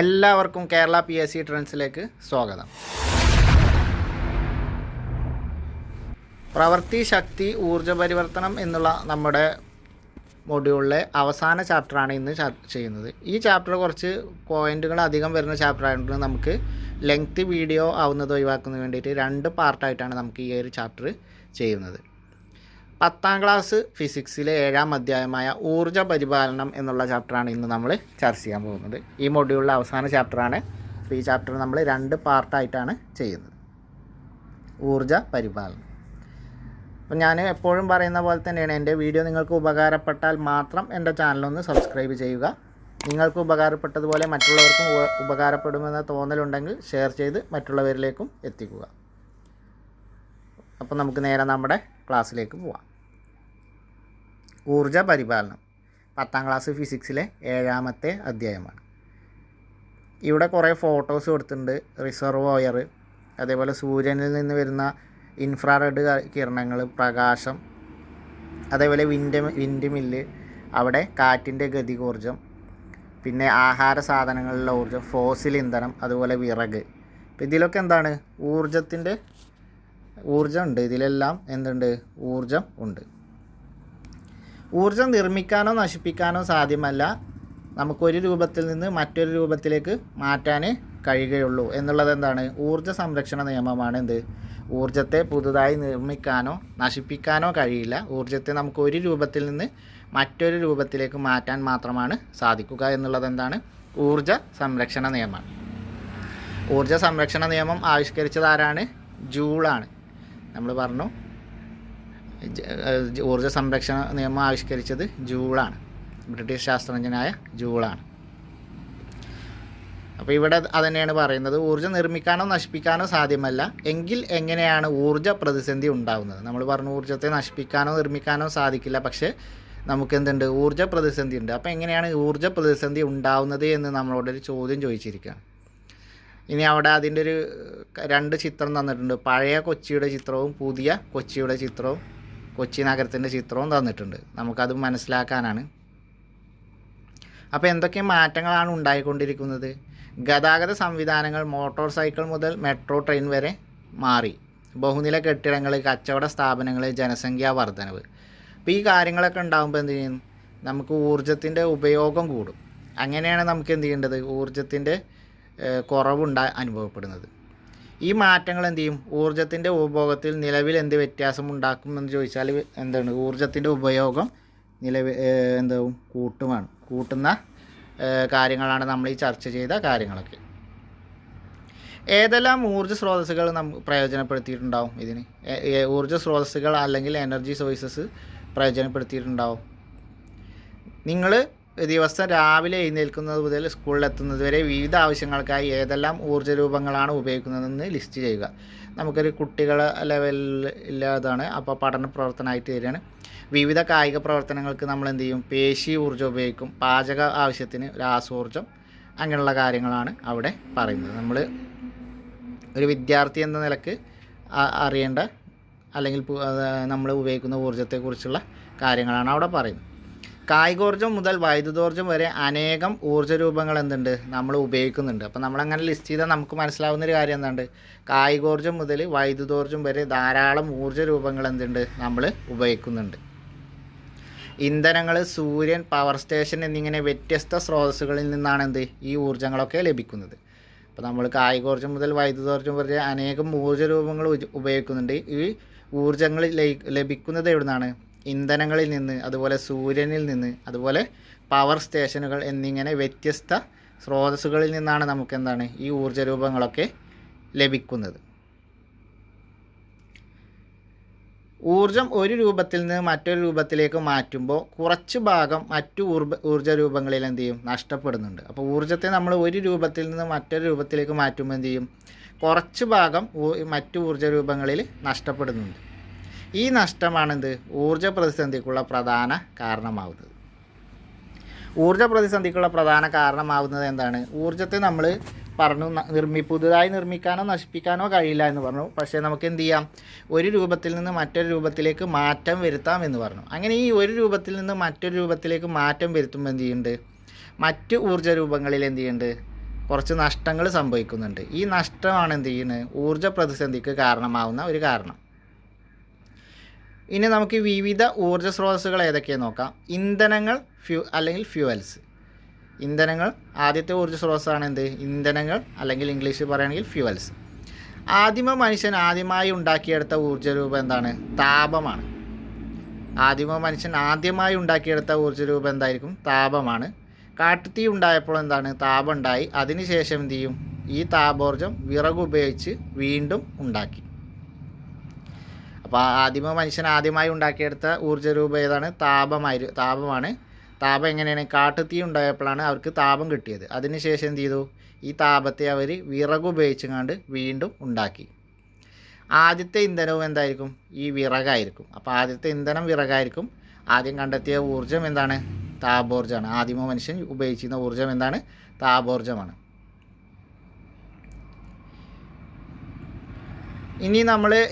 എല്ലാവർക്കും കേരള PSC ട്രെൻഡ്സിലേക്ക് സ്വാഗതം. പ്രവൃത്തി, ശക്തി, ഊർജ്ജ പരിവർത്തനം എന്നുള്ള നമ്മുടെ മൊഡ്യൂളിലെ അവസാന ചാപ്റ്ററാണ് ഇന്ന് ചെയ്യുന്നത്. ഈ ചാപ്റ്റർ കുറച്ച് പോയിൻറ്റുകൾ അധികം വരുന്ന ചാപ്റ്റർ ആയതുകൊണ്ട് നമുക്ക് ലെങ്ത് വീഡിയോ ആവുന്നത് ഒഴിവാക്കുന്നതിന് വേണ്ടിയിട്ട് 2 പാർട്ടായിട്ടാണ് നമുക്ക് ഈ ഒരു ചാപ്റ്റർ ചെയ്യുന്നത്. 10ാം ക്ലാസ് ഫിസിക്സിലെ 7ാം അധ്യായമായ ഊർജ്ജ പരിപാലനം എന്നുള്ള ചാപ്റ്ററാണ് ഇന്ന് നമ്മൾ ചർച്ച ചെയ്യാൻ പോകുന്നത്. ഈ മൊഡ്യൂളിലെ അവസാന ചാപ്റ്ററാണ്. അപ്പോൾ ഈ ചാപ്റ്റർ നമ്മൾ 2 പാർട്ടായിട്ടാണ് ചെയ്യുന്നത്. ഊർജ്ജ പരിപാലനം. അപ്പോൾ ഞാൻ എപ്പോഴും പറയുന്ന പോലെ തന്നെയാണ്, എൻ്റെ വീഡിയോ നിങ്ങൾക്ക് ഉപകാരപ്പെട്ടാൽ മാത്രം എൻ്റെ ചാനലൊന്ന് സബ്സ്ക്രൈബ് ചെയ്യുക. നിങ്ങൾക്ക് ഉപകാരപ്പെട്ടതുപോലെ മറ്റുള്ളവർക്കും ഉപകാരപ്പെടുമെന്ന തോന്നലുണ്ടെങ്കിൽ ഷെയർ ചെയ്ത് മറ്റുള്ളവരിലേക്കും എത്തിക്കുക. അപ്പോൾ നമുക്ക് നേരെ നമ്മുടെ ക്ലാസ്സിലേക്ക് പോവാം. ഊർജ്ജ പരിപാലനം 10ാം ക്ലാസ് ഫിസിക്സിലെ 7ാമത്തെ അധ്യായമാണ്. ഇവിടെ കുറേ ഫോട്ടോസ് കൊടുത്തിട്ടുണ്ട്. റിസർവോയർ, അതേപോലെ സൂര്യനിൽ നിന്ന് വരുന്ന ഇൻഫ്രാറെഡ് കിരണങ്ങൾ, പ്രകാശം, അതേപോലെ വിൻഡ് മില്ല്, അവിടെ കാറ്റിൻ്റെ ഗതികോർജ്ജം, പിന്നെ ആഹാര സാധനങ്ങളിലെ ഊർജ്ജം, ഫോസിൽ ഇന്ധനം, അതുപോലെ വിറക്. അപ്പോൾ ഇതിലൊക്കെ എന്താണ്, ഊർജ്ജം ഉണ്ട്. ഇതിലെല്ലാം എന്തുണ്ട്, ഊർജ്ജം ഉണ്ട്. ഊർജ്ജം നിർമ്മിക്കാനോ നശിപ്പിക്കാനോ സാധ്യമല്ല. നമുക്കൊരു രൂപത്തിൽ നിന്ന് മറ്റൊരു രൂപത്തിലേക്ക് മാറ്റാൻ കഴിയുകയുള്ളൂ എന്നുള്ളത് എന്താണ്, ഊർജ്ജ സംരക്ഷണ നിയമമാണ്. ഊർജ്ജത്തെ പുതുതായി നിർമ്മിക്കാനോ നശിപ്പിക്കാനോ കഴിയില്ല. ഊർജ്ജത്തെ നമുക്ക് ഒരു രൂപത്തിൽ നിന്ന് മറ്റൊരു രൂപത്തിലേക്ക് മാറ്റാൻ മാത്രമാണ് സാധിക്കുക എന്നുള്ളത് എന്താണ്, ഊർജ്ജ സംരക്ഷണ നിയമമാണ്. ഊർജ്ജ സംരക്ഷണ നിയമം ആവിഷ്കരിച്ചത് ആരാണ്, ജൂളാണ്. നമ്മൾ പറഞ്ഞു ഊർജ്ജ സംരക്ഷണ നിയമം ആവിഷ്കരിച്ചത് ജൂളാണ്, ബ്രിട്ടീഷ് ശാസ്ത്രജ്ഞനായ ജൂളാണ്. അപ്പോൾ ഇവിടെ അതുതന്നെയാണ് പറയുന്നത്, ഊർജ്ജം നിർമ്മിക്കാനോ നശിപ്പിക്കാനോ സാധ്യമല്ല എങ്കിൽ എങ്ങനെയാണ് ഊർജ്ജ പ്രതിസന്ധി ഉണ്ടാകുന്നത്. നമ്മൾ പറഞ്ഞു ഊർജ്ജത്തെ നശിപ്പിക്കാനോ നിർമ്മിക്കാനോ സാധിക്കില്ല, പക്ഷേ നമുക്ക് എന്തുണ്ട്, ഊർജ്ജ പ്രതിസന്ധി ഉണ്ട്. അപ്പോൾ എങ്ങനെയാണ് ഊർജ്ജ പ്രതിസന്ധി ഉണ്ടാകുന്നത് എന്ന് നമ്മളോടൊരു ചോദ്യം ചോദിച്ചിരിക്കുകയാണ്. ഇനി അവിടെ അതിൻ്റെ ഒരു 2 ചിത്രം തന്നിട്ടുണ്ട്. പഴയ കൊച്ചിയുടെ ചിത്രവും പുതിയ കൊച്ചിയുടെ ചിത്രവും, കൊച്ചി നഗരത്തിൻ്റെ ചിത്രവും തന്നിട്ടുണ്ട്. നമുക്കത് മനസ്സിലാക്കാനാണ്. അപ്പോൾ എന്തൊക്കെ മാറ്റങ്ങളാണ് ഉണ്ടായിക്കൊണ്ടിരിക്കുന്നത്. ഗതാഗത സംവിധാനങ്ങൾ മോട്ടോർ സൈക്കിൾ മുതൽ മെട്രോ ട്രെയിൻ വരെ മാറി. ബഹുനില കെട്ടിടങ്ങൾ, കച്ചവട സ്ഥാപനങ്ങൾ, ജനസംഖ്യാ വർധനവ്. അപ്പോൾ ഈ കാര്യങ്ങളൊക്കെ ഉണ്ടാകുമ്പോൾ എന്ത് ചെയ്യും, നമുക്ക് ഊർജ്ജത്തിൻ്റെ ഉപയോഗം കൂടും. അങ്ങനെയാണ് നമുക്ക് എന്ത് ചെയ്യേണ്ടത്, ഊർജ്ജത്തിൻ്റെ അനുഭവപ്പെടുന്നത്. ഈ മാറ്റങ്ങൾ എന്ത് ചെയ്യും, ഊർജ്ജത്തിൻ്റെ ഉപഭോഗത്തിൽ നിലവിൽ എന്ത് വ്യത്യാസം ഉണ്ടാക്കുമെന്ന് ചോദിച്ചാൽ എന്താണ്, ഊർജ്ജത്തിൻ്റെ ഉപയോഗം കൂട്ടുന്ന കാര്യങ്ങളാണ് നമ്മൾ ഈ ചർച്ച ചെയ്ത കാര്യങ്ങളൊക്കെ. ഏതെല്ലാം ഊർജ്ജ സ്രോതസ്സുകൾ പ്രയോജനപ്പെടുത്തിയിട്ടുണ്ടാവും. ഇതിന് ഊർജ്ജ സ്രോതസ്സുകൾ അല്ലെങ്കിൽ എനർജി സോഴ്സസ് പ്രയോജനപ്പെടുത്തിയിട്ടുണ്ടാവും. നിങ്ങൾ ദിവസം രാവിലെ എഴുന്നേൽക്കുന്നത് മുതൽ സ്കൂളിലെത്തുന്നത് വരെ വിവിധ ആവശ്യങ്ങൾക്കായി ഏതെല്ലാം ഊർജ്ജ രൂപങ്ങളാണ് ഉപയോഗിക്കുന്നതെന്ന് ലിസ്റ്റ് ചെയ്യുക. നമുക്കൊരു കുട്ടികളെ ലെവലില്ലാതാണ്, അപ്പോൾ പഠന പ്രവർത്തനമായിട്ട് തരികയാണ്. വിവിധ കായിക പ്രവർത്തനങ്ങൾക്ക് നമ്മൾ എന്ത് ചെയ്യും, പേശി ഊർജ്ജം ഉപയോഗിക്കും. പാചക ആവശ്യത്തിന് രാസോർജ്ജം, അങ്ങനെയുള്ള കാര്യങ്ങളാണ് അവിടെ പറയുന്നത്. നമ്മൾ ഒരു വിദ്യാർത്ഥി എന്ന നിലക്ക് അറിയേണ്ട അല്ലെങ്കിൽ നമ്മൾ ഉപയോഗിക്കുന്ന ഊർജ്ജത്തെക്കുറിച്ചുള്ള കാര്യങ്ങളാണ് അവിടെ പറയുന്നത്. കായികോർജ്ജം മുതൽ വൈദ്യുതോർജ്ജം വരെ അനേകം ഊർജ്ജ രൂപങ്ങൾ നമ്മൾ ഉപയോഗിക്കുന്നുണ്ട്. അപ്പോൾ നമ്മളങ്ങനെ ലിസ്റ്റ് ചെയ്താൽ നമുക്ക് മനസ്സിലാവുന്നൊരു കാര്യം എന്താണ്, കായികോർജ്ജം മുതൽ വൈദ്യുതോർജ്ജം വരെ ധാരാളം ഊർജ്ജ രൂപങ്ങൾ നമ്മൾ ഉപയോഗിക്കുന്നുണ്ട്. ഇന്ധനങ്ങൾ, സൂര്യൻ, പവർ സ്റ്റേഷൻ എന്നിങ്ങനെ വ്യത്യസ്ത സ്രോതസ്സുകളിൽ നിന്നാണ് ഈ ഊർജ്ജങ്ങളൊക്കെ ലഭിക്കുന്നത്. അപ്പോൾ നമ്മൾ കായികോർജ്ജം മുതൽ വൈദ്യുതോർജ്ജം വരെ അനേകം ഊർജ്ജ രൂപങ്ങൾ ഉപയോഗിക്കുന്നുണ്ട്. ഈ ഊർജ്ജങ്ങൾ ലഭിക്കുന്നത് എവിടെ നിന്നാണ്, ഇന്ധനങ്ങളിൽ നിന്ന്, അതുപോലെ സൂര്യനിൽ നിന്ന്, അതുപോലെ പവർ സ്റ്റേഷനുകൾ എന്നിങ്ങനെ വ്യത്യസ്ത സ്രോതസ്സുകളിൽ നിന്നാണ് നമുക്ക് ഈ ഊർജ്ജ രൂപങ്ങളൊക്കെ ലഭിക്കുന്നത്. ഊർജ്ജം ഒരു രൂപത്തിൽ നിന്ന് മറ്റൊരു രൂപത്തിലേക്ക് മാറ്റുമ്പോൾ കുറച്ച് ഭാഗം മറ്റു ഊർജ്ജ രൂപങ്ങളിൽ എന്ത് ചെയ്യും, നഷ്ടപ്പെടുന്നുണ്ട്. അപ്പോൾ ഊർജ്ജത്തെ നമ്മൾ ഒരു രൂപത്തിൽ നിന്ന് മറ്റൊരു രൂപത്തിലേക്ക് മാറ്റുമ്പോൾ എന്ത് ചെയ്യും, കുറച്ച് ഭാഗം മറ്റു ഊർജ്ജ രൂപങ്ങളിൽ നഷ്ടപ്പെടുന്നുണ്ട്. ഈ നഷ്ടമാണ് ഊർജ്ജ പ്രതിസന്ധിക്കുള്ള പ്രധാന കാരണമാവുന്നത്. ഊർജ്ജ പ്രതിസന്ധിക്കുള്ള പ്രധാന കാരണമാവുന്നത് എന്താണ്, ഊർജ്ജത്തെ നമ്മൾ പറഞ്ഞു പുതുതായി നിർമ്മിക്കാനോ നശിപ്പിക്കാനോ കഴിയില്ല എന്ന് പറഞ്ഞു. പക്ഷേ നമുക്ക് എന്ത് ചെയ്യാം, ഒരു രൂപത്തിൽ നിന്ന് മറ്റൊരു രൂപത്തിലേക്ക് മാറ്റം വരുത്താം എന്ന് പറഞ്ഞു. അങ്ങനെ ഈ ഒരു രൂപത്തിൽ നിന്ന് മറ്റൊരു രൂപത്തിലേക്ക് മാറ്റം വരുത്തുമ്പോൾ എന്ത് ചെയ്യുന്നുണ്ട്, മറ്റ് ഊർജ്ജ രൂപങ്ങളിൽ എന്ത് ചെയ്യുന്നുണ്ട്, കുറച്ച് നഷ്ടങ്ങൾ സംഭവിക്കുന്നുണ്ട്. ഈ നഷ്ടമാണ് എന്ത് ചെയ്യുന്നത്, ഊർജ്ജ പ്രതിസന്ധിക്ക് കാരണമാവുന്ന ഒരു കാരണം. ഇനി നമുക്ക് വിവിധ ഊർജ്ജ സ്രോതസ്സുകൾ ഏതൊക്കെയെന്ന് നോക്കാം. ഇന്ധനങ്ങൾ അല്ലെങ്കിൽ ഫ്യൂവൽസ്. ഇന്ധനങ്ങൾ, ആദ്യത്തെ ഊർജ്ജ സ്രോതസ്സാണ് എന്ത്, ഇന്ധനങ്ങൾ, അല്ലെങ്കിൽ ഇംഗ്ലീഷിൽ പറയുകയാണെങ്കിൽ ഫ്യൂവൽസ്. ആദിമ മനുഷ്യൻ ആദ്യമായി ഉണ്ടാക്കിയെടുത്ത ഊർജ്ജ രൂപം എന്താണ്, താപമാണ്. ആദിമ മനുഷ്യൻ ആദ്യമായി ഉണ്ടാക്കിയെടുത്ത ഊർജ്ജ രൂപം എന്തായിരിക്കും, താപമാണ്. കാട്ടുതീ ഉണ്ടായപ്പോൾ എന്താണ്, താപം ഉണ്ടായി. അതിനുശേഷം എന്ത് ചെയ്യും, ഈ താപോർജ്ജം വിറക് ഉപയോഗിച്ച് വീണ്ടും ഉണ്ടാക്കി. അപ്പോൾ ആദിമ മനുഷ്യൻ ആദ്യമായി ഉണ്ടാക്കിയെടുത്ത ഊർജ്ജ രൂപം ഏതാണ്, താപമാണ്. താപം എങ്ങനെയാണ്, കാട്ടുതീ ഉണ്ടായപ്പോഴാണ് അവർക്ക് താപം കിട്ടിയത്. അതിനുശേഷം എന്ത് ചെയ്തു, ഈ താപത്തെ അവർ വിറക് ഉപയോഗിച്ചുകൊണ്ട് വീണ്ടും ഉണ്ടാക്കി. ആദ്യത്തെ ഇന്ധനവും എന്തായിരിക്കും, ഈ വിറകായിരിക്കും. അപ്പോൾ ആദ്യത്തെ ഇന്ധനം വിറകായിരിക്കും. ആദ്യം കണ്ടെത്തിയ ഊർജ്ജം എന്താണ്, താപോർജ്ജമാണ്. ആദിമ മനുഷ്യൻ ഉപയോഗിച്ചിരുന്ന ഊർജ്ജം എന്താണ്, താപോർജ്ജമാണ്. ഇനി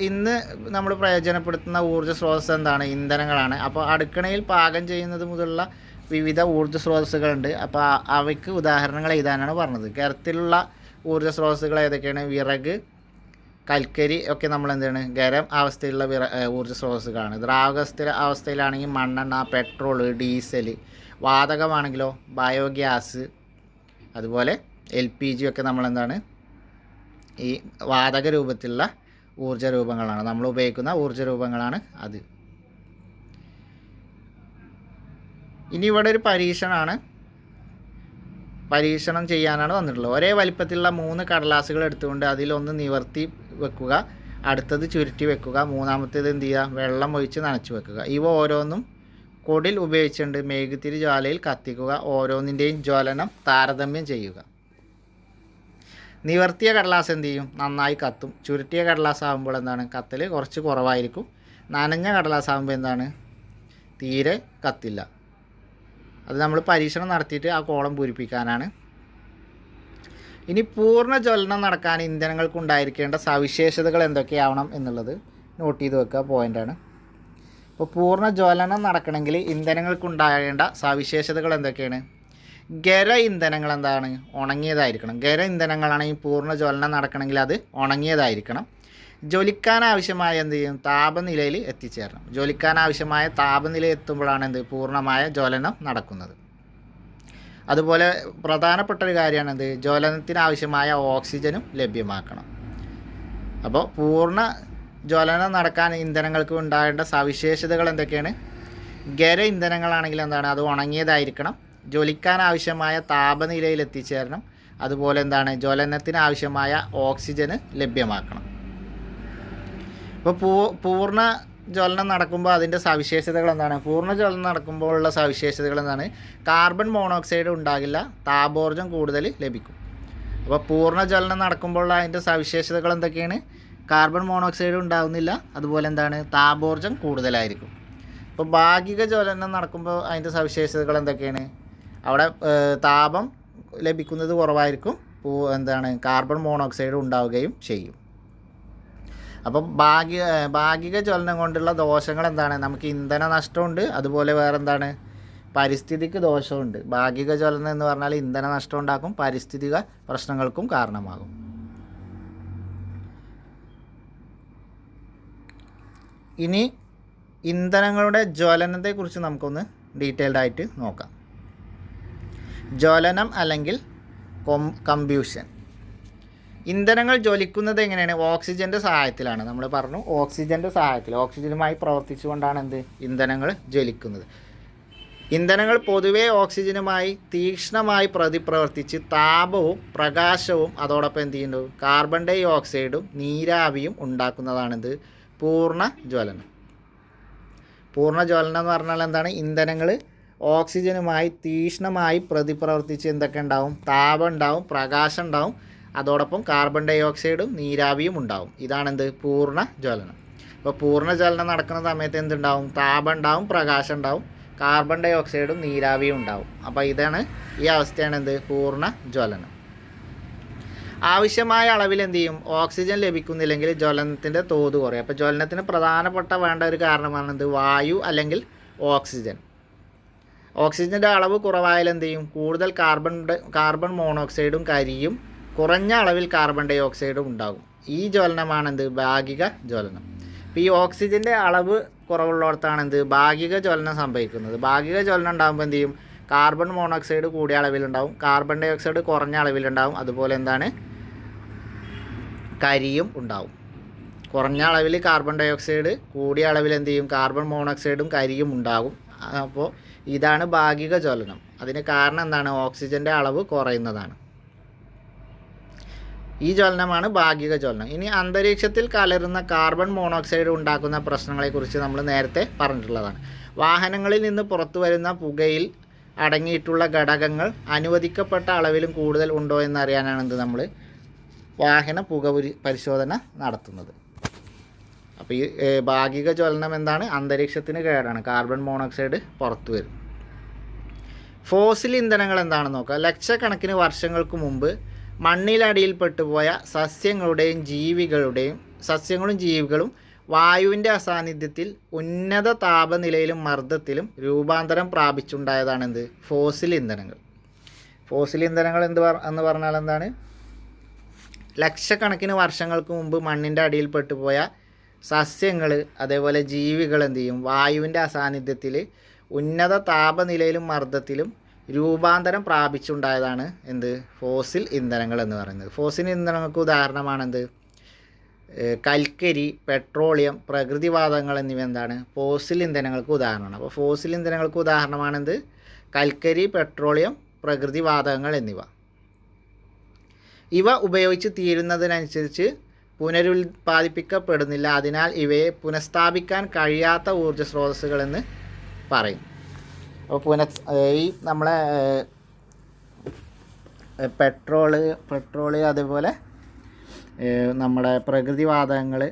ഇന്ന് നമ്മൾ പ്രയോജനപ്പെടുത്തുന്ന ഊർജ്ജ സ്രോതസ്സ് എന്താണ്, ഇന്ധനങ്ങളാണ്. അപ്പോൾ അടുക്കളയിൽ പാകം ചെയ്യുന്നത് മുതലുള്ള വിവിധ ഊർജ്ജ സ്രോതസ്സുകളുണ്ട്. അപ്പോൾ അവയ്ക്ക് ഉദാഹരണങ്ങൾ എഴുതാനാണ് പറഞ്ഞത്. ഖരത്തിലുള്ള ഊർജ്ജ സ്രോതസ്സുകൾ ഏതൊക്കെയാണ്, വിറക്, കൽക്കരി ഒക്കെ നമ്മൾ എന്താണ്, ഖരം അവസ്ഥയിലുള്ള ഊർജ്ജ സ്രോതസ്സുകളാണ്. ദ്രാവക അവസ്ഥയിലാണെങ്കിൽ മണ്ണെണ്ണ, പെട്രോൾ, ഡീസൽ. വാതകമാണെങ്കിലോ ബയോഗ്യാസ്, അതുപോലെ LPG ഒക്കെ നമ്മളെന്താണ്, ഈ വാതക രൂപത്തിലുള്ള ഊർജ്ജ രൂപങ്ങളാണ്, നമ്മൾ ഉപയോഗിക്കുന്ന ഊർജ്ജ രൂപങ്ങളാണ് അത്. ഇനി ഇവിടെ ഒരു പരീക്ഷണം ചെയ്യാനാണ് വന്നിട്ടുള്ളത്. ഒരേ വലിപ്പത്തിലുള്ള 3 കടലാസുകൾ എടുത്തുകൊണ്ട് അതിലൊന്ന് നിവർത്തി വെക്കുക, അടുത്തത് ചുരുട്ടി വെക്കുക, മൂന്നാമത്തേത് എന്ത് ചെയ്യുക, വെള്ളം ഒഴിച്ച് നനച്ച് വെക്കുക. ഇവ ഓരോന്നും കൊടിൽ ഉപയോഗിച്ചുകൊണ്ട് മെഴുകുതിരി ജ്വാലയിൽ കത്തിക്കുക. ഓരോന്നിൻ്റെയും ജ്വലനം താരതമ്യം ചെയ്യുക. നിവർത്തിയ കടലാസ് എന്ത് ചെയ്യും, നന്നായി കത്തും. ചുരുട്ടിയ കടലാസ് ആകുമ്പോൾ എന്താണ്, കത്തൽ കുറച്ച് കുറവായിരിക്കും. നനഞ്ഞ കടലാസ് ആകുമ്പോൾ എന്താണ്, തീരെ കത്തില്ല. അത് നമ്മൾ പരീക്ഷണം നടത്തിയിട്ട് ആ കോളം പൂരിപ്പിക്കാനാണ്. ഇനി പൂർണ്ണ ജ്വലനം നടക്കാൻ ഇന്ധനങ്ങൾക്കുണ്ടായിരിക്കേണ്ട സവിശേഷതകൾ എന്തൊക്കെയാവണം എന്നുള്ളത് നോട്ട് ചെയ്ത് വെക്കുക, പോയിൻ്റാണ്. അപ്പോൾ പൂർണ്ണ ജ്വലനം നടക്കണമെങ്കിൽ ഇന്ധനങ്ങൾക്കുണ്ടാകേണ്ട സവിശേഷതകൾ എന്തൊക്കെയാണ്. ഖര ഇന്ധനങ്ങൾ എന്താണ്, ഉണങ്ങിയതായിരിക്കണം. ഖര ഇന്ധനങ്ങളാണെങ്കിൽ പൂർണ്ണ ജ്വലനം നടക്കണമെങ്കിൽ അത് ഉണങ്ങിയതായിരിക്കണം. ജ്വലിക്കാനാവശ്യമായ എന്ത് ചെയ്യും, താപനിലയിൽ എത്തിച്ചേരണം. ജ്വലിക്കാനാവശ്യമായ താപനില എത്തുമ്പോഴാണ് എന്ത്, പൂർണ്ണമായ ജ്വലനം നടക്കുന്നത്. അതുപോലെ പ്രധാനപ്പെട്ട ഒരു കാര്യമാണ് എന്ത്, ജ്വലനത്തിനാവശ്യമായ ഓക്സിജനും ലഭ്യമാക്കണം. അപ്പോൾ പൂർണ്ണ ജ്വലനം നടക്കാൻ ഇന്ധനങ്ങൾക്ക് ഉണ്ടാകേണ്ട സവിശേഷതകൾ എന്തൊക്കെയാണ്. ഖര ഇന്ധനങ്ങളാണെങ്കിൽ എന്താണ്, അത് ഉണങ്ങിയതായിരിക്കണം. ജ്വലിക്കാനാവശ്യമായ താപനിലയിൽ എത്തിച്ചേരണം. അതുപോലെ എന്താണ്, ജ്വലനത്തിനാവശ്യമായ ഓക്സിജന് ലഭ്യമാക്കണം. ഇപ്പോൾ പൂർണ്ണ ജ്വലനം നടക്കുമ്പോൾ അതിൻ്റെ സവിശേഷതകൾ എന്താണ്, പൂർണ്ണ ജ്വലനം നടക്കുമ്പോഴുള്ള സവിശേഷതകൾ എന്താണ്, കാർബൺ മോണോക്സൈഡ് ഉണ്ടാകില്ല, താപോർജ്ജം കൂടുതൽ ലഭിക്കും. അപ്പോൾ പൂർണ്ണ ജ്വലനം നടക്കുമ്പോൾ അതിൻ്റെ സവിശേഷതകൾ എന്തൊക്കെയാണ്, കാർബൺ മോണോക്സൈഡ് ഉണ്ടാകുന്നില്ല, അതുപോലെ എന്താണ്, താപോർജ്ജം കൂടുതലായിരിക്കും. ഇപ്പോൾ ഭാഗിക ജ്വലനം നടക്കുമ്പോൾ അതിൻ്റെ സവിശേഷതകൾ എന്തൊക്കെയാണ്, അവിടെ താപം ലഭിക്കുന്നത് കുറവായിരിക്കും, എന്താണ്, കാർബൺ മോണോക്സൈഡ് ഉണ്ടാവുകയും ചെയ്യും. അപ്പം ഭാഗിക ജ്വലനം കൊണ്ടുള്ള ദോഷങ്ങൾ എന്താണ്, നമുക്ക് ഇന്ധന നഷ്ടമുണ്ട്, അതുപോലെ വേറെ എന്താണ്, പരിസ്ഥിതിക്ക് ദോഷമുണ്ട്. ഭാഗിക ജ്വലനം എന്ന് പറഞ്ഞാൽ ഇന്ധന നഷ്ടം ഉണ്ടാക്കും, പാരിസ്ഥിതിക പ്രശ്നങ്ങൾക്കും കാരണമാകും. ഇനി ഇന്ധനങ്ങളുടെ ജ്വലനത്തെക്കുറിച്ച് നമുക്കൊന്ന് ഡീറ്റെയിൽഡ് ആയിട്ട് നോക്കാം. ജ്വലനം അല്ലെങ്കിൽ കമ്പ്യൂഷൻ. ഇന്ധനങ്ങൾ ജ്വലിക്കുന്നത് എങ്ങനെയാണ്, ഓക്സിജൻ്റെ സഹായത്തിലാണ്. നമ്മൾ പറഞ്ഞു, ഓക്സിജൻ്റെ സഹായത്തിൽ, ഓക്സിജനുമായി പ്രവർത്തിച്ചുകൊണ്ടാണ് എന്ത്, ഇന്ധനങ്ങൾ ജ്വലിക്കുന്നത്. ഇന്ധനങ്ങൾ പൊതുവേ ഓക്സിജനുമായി തീക്ഷ്ണമായി പ്രതിപ്രവർത്തിച്ച് താപവും പ്രകാശവും അതോടൊപ്പം എന്ത് ചെയ്യുന്നു, കാർബൺ ഡൈ ഓക്സൈഡും നീരാവിയും ഉണ്ടാക്കുന്നതാണിത് പൂർണ്ണ ജ്വലനം. പൂർണ്ണ ജ്വലനം എന്ന് പറഞ്ഞാൽ എന്താണ്, ഇന്ധനങ്ങൾ ഓക്സിജനുമായി തീക്ഷ്ണമായി പ്രതിപ്രവർത്തിച്ച് എന്തൊക്കെ ഉണ്ടാവും, താപം ഉണ്ടാവും, പ്രകാശം ഉണ്ടാവും, അതോടൊപ്പം കാർബൺ ഡൈ ഓക്സൈഡും നീരാവിയും ഉണ്ടാവും. ഇതാണെന്ത്, പൂർണ്ണ ജ്വലനം. അപ്പോൾ പൂർണ്ണ ജ്വലനം നടക്കുന്ന സമയത്ത് എന്തുണ്ടാവും, താപം ഉണ്ടാവും, പ്രകാശം ഉണ്ടാവും, കാർബൺ ഡൈ ഓക്സൈഡും നീരാവിയും ഉണ്ടാവും. അപ്പോൾ ഇതാണ്, ഈ അവസ്ഥയാണ് എന്ത്, പൂർണ്ണ ജ്വലനം. ആവശ്യമായ അളവിൽ എന്ത് ചെയ്യും, ഓക്സിജൻ ലഭിക്കുന്നില്ലെങ്കിൽ ജ്വലനത്തിൻ്റെ തോത് കുറയും. അപ്പോൾ ജ്വലനത്തിന് പ്രധാനപ്പെട്ട വേണ്ട ഒരു കാരണമാണ് എന്ത്, വായു അല്ലെങ്കിൽ ഓക്സിജൻ. ഓക്സിജൻ്റെ അളവ് കുറവായാൽ എന്ത് ചെയ്യും? കൂടുതൽ കാർബൺ മോണോക്സൈഡും കരിയും കുറഞ്ഞ അളവിൽ കാർബൺ ഡൈ ഓക്സൈഡും ഉണ്ടാകും. ഈ ജ്വലനമാണെന്ത്? ഭാഗിക ജ്വലനം. അപ്പോൾ ഈ ഓക്സിജൻ്റെ അളവ് കുറവുള്ളിടത്താണെന്ത്? ഭാഗിക ജ്വലനം സംഭവിക്കുന്നത്. ഭാഗിക ജ്വലനം ഉണ്ടാകുമ്പോൾ എന്ത് ചെയ്യും? കാർബൺ മോണോക്സൈഡ് കൂടിയ അളവിലുണ്ടാവും, കാർബൺ ഡൈ ഓക്സൈഡ് കുറഞ്ഞ അളവിലുണ്ടാവും, അതുപോലെ എന്താണ്? കരിയും ഉണ്ടാവും. കുറഞ്ഞ അളവിൽ കാർബൺ ഡൈ ഓക്സൈഡ്, കൂടിയ അളവിൽ എന്ത് ചെയ്യും? കാർബൺ മോണോക്സൈഡും കരിയും ഉണ്ടാകും. അപ്പോൾ ഇതാണ് ഭാഗിക ജ്വലനം. അതിന് കാരണം എന്താണ്? ഓക്സിജൻ്റെ അളവ് കുറയുന്നതാണ്. ഈ ജ്വലനമാണ് ഭാഗിക ജ്വലനം. ഇനി അന്തരീക്ഷത്തിൽ കലരുന്ന കാർബൺ മോണോക്സൈഡ് ഉണ്ടാക്കുന്ന പ്രശ്നങ്ങളെക്കുറിച്ച് നമ്മൾ നേരത്തെ പറഞ്ഞിട്ടുള്ളതാണ്. വാഹനങ്ങളിൽ നിന്ന് പുറത്തു വരുന്ന പുകയിൽ അടങ്ങിയിട്ടുള്ള ഘടകങ്ങൾ അനുവദിക്കപ്പെട്ട അളവിലും കൂടുതൽ ഉണ്ടോ എന്നറിയാനാണ് എന്ത് നമ്മൾ വാഹന പുക പരിശോധന നടത്തുന്നത്. അപ്പോൾ ഈ ഭാഗിക ജ്വലനം എന്താണ്? അന്തരീക്ഷത്തിന് കേടാണ്, കാർബൺ മോണോക്സൈഡ് പുറത്തു വരും. ഫോസിൽ ഇന്ധനങ്ങൾ എന്താണെന്ന് നോക്കാം. ലക്ഷക്കണക്കിന് വർഷങ്ങൾക്ക് മുമ്പ് മണ്ണിലടിയിൽ പെട്ടുപോയ സസ്യങ്ങളും ജീവികളും വായുവിൻ്റെ അസാന്നിധ്യത്തിൽ ഉന്നത താപനിലയിലും മർദ്ദത്തിലും രൂപാന്തരം പ്രാപിച്ചുണ്ടായതാണ് എന്ത്? ഫോസിൽ ഇന്ധനങ്ങൾ. ഫോസിൽ ഇന്ധനങ്ങൾ എന്ന് പറഞ്ഞാൽ എന്താണ്? ലക്ഷക്കണക്കിന് വർഷങ്ങൾക്ക് മുമ്പ് മണ്ണിൻ്റെ അടിയിൽ പെട്ടുപോയ സസ്യങ്ങൾ അതേപോലെ ജീവികൾ എന്ത് ചെയ്യും? വായുവിൻ്റെ അസാന്നിധ്യത്തിൽ ഉന്നത താപനിലയിലും മർദ്ദത്തിലും രൂപാന്തരം പ്രാപിച്ചുണ്ടായതാണ് എന്ത്? ഫോസിൽ ഇന്ധനങ്ങൾ എന്ന് പറയുന്നത്. ഫോസിൽ ഇന്ധനങ്ങൾക്ക് ഉദാഹരണമാണെന്ത്? കൽക്കരി, പെട്രോളിയം, പ്രകൃതിവാതകങ്ങൾ എന്നിവ എന്താണ്? ഫോസിൽ ഇന്ധനങ്ങൾക്ക് ഉദാഹരണമാണ്. അപ്പോൾ ഫോസിൽ ഇന്ധനങ്ങൾക്ക് ഉദാഹരണമാണെന്ത്? കൽക്കരി, പെട്രോളിയം, പ്രകൃതിവാതകങ്ങൾ എന്നിവ. ഇവ ഉപയോഗിച്ച് തീരുന്നതിനനുസരിച്ച് പുനരുൽപ്പാദിപ്പിക്കപ്പെടുന്നില്ല. അതിനാൽ ഇവയെ പുനഃസ്ഥാപിക്കാൻ കഴിയാത്ത ഊർജ്ജ സ്രോതസ്സുകളെന്ന് പറയും. അപ്പോൾ ഈ നമ്മളെ പെട്രോള് അതേപോലെ നമ്മുടെ പ്രകൃതിവാതകങ്ങൾ,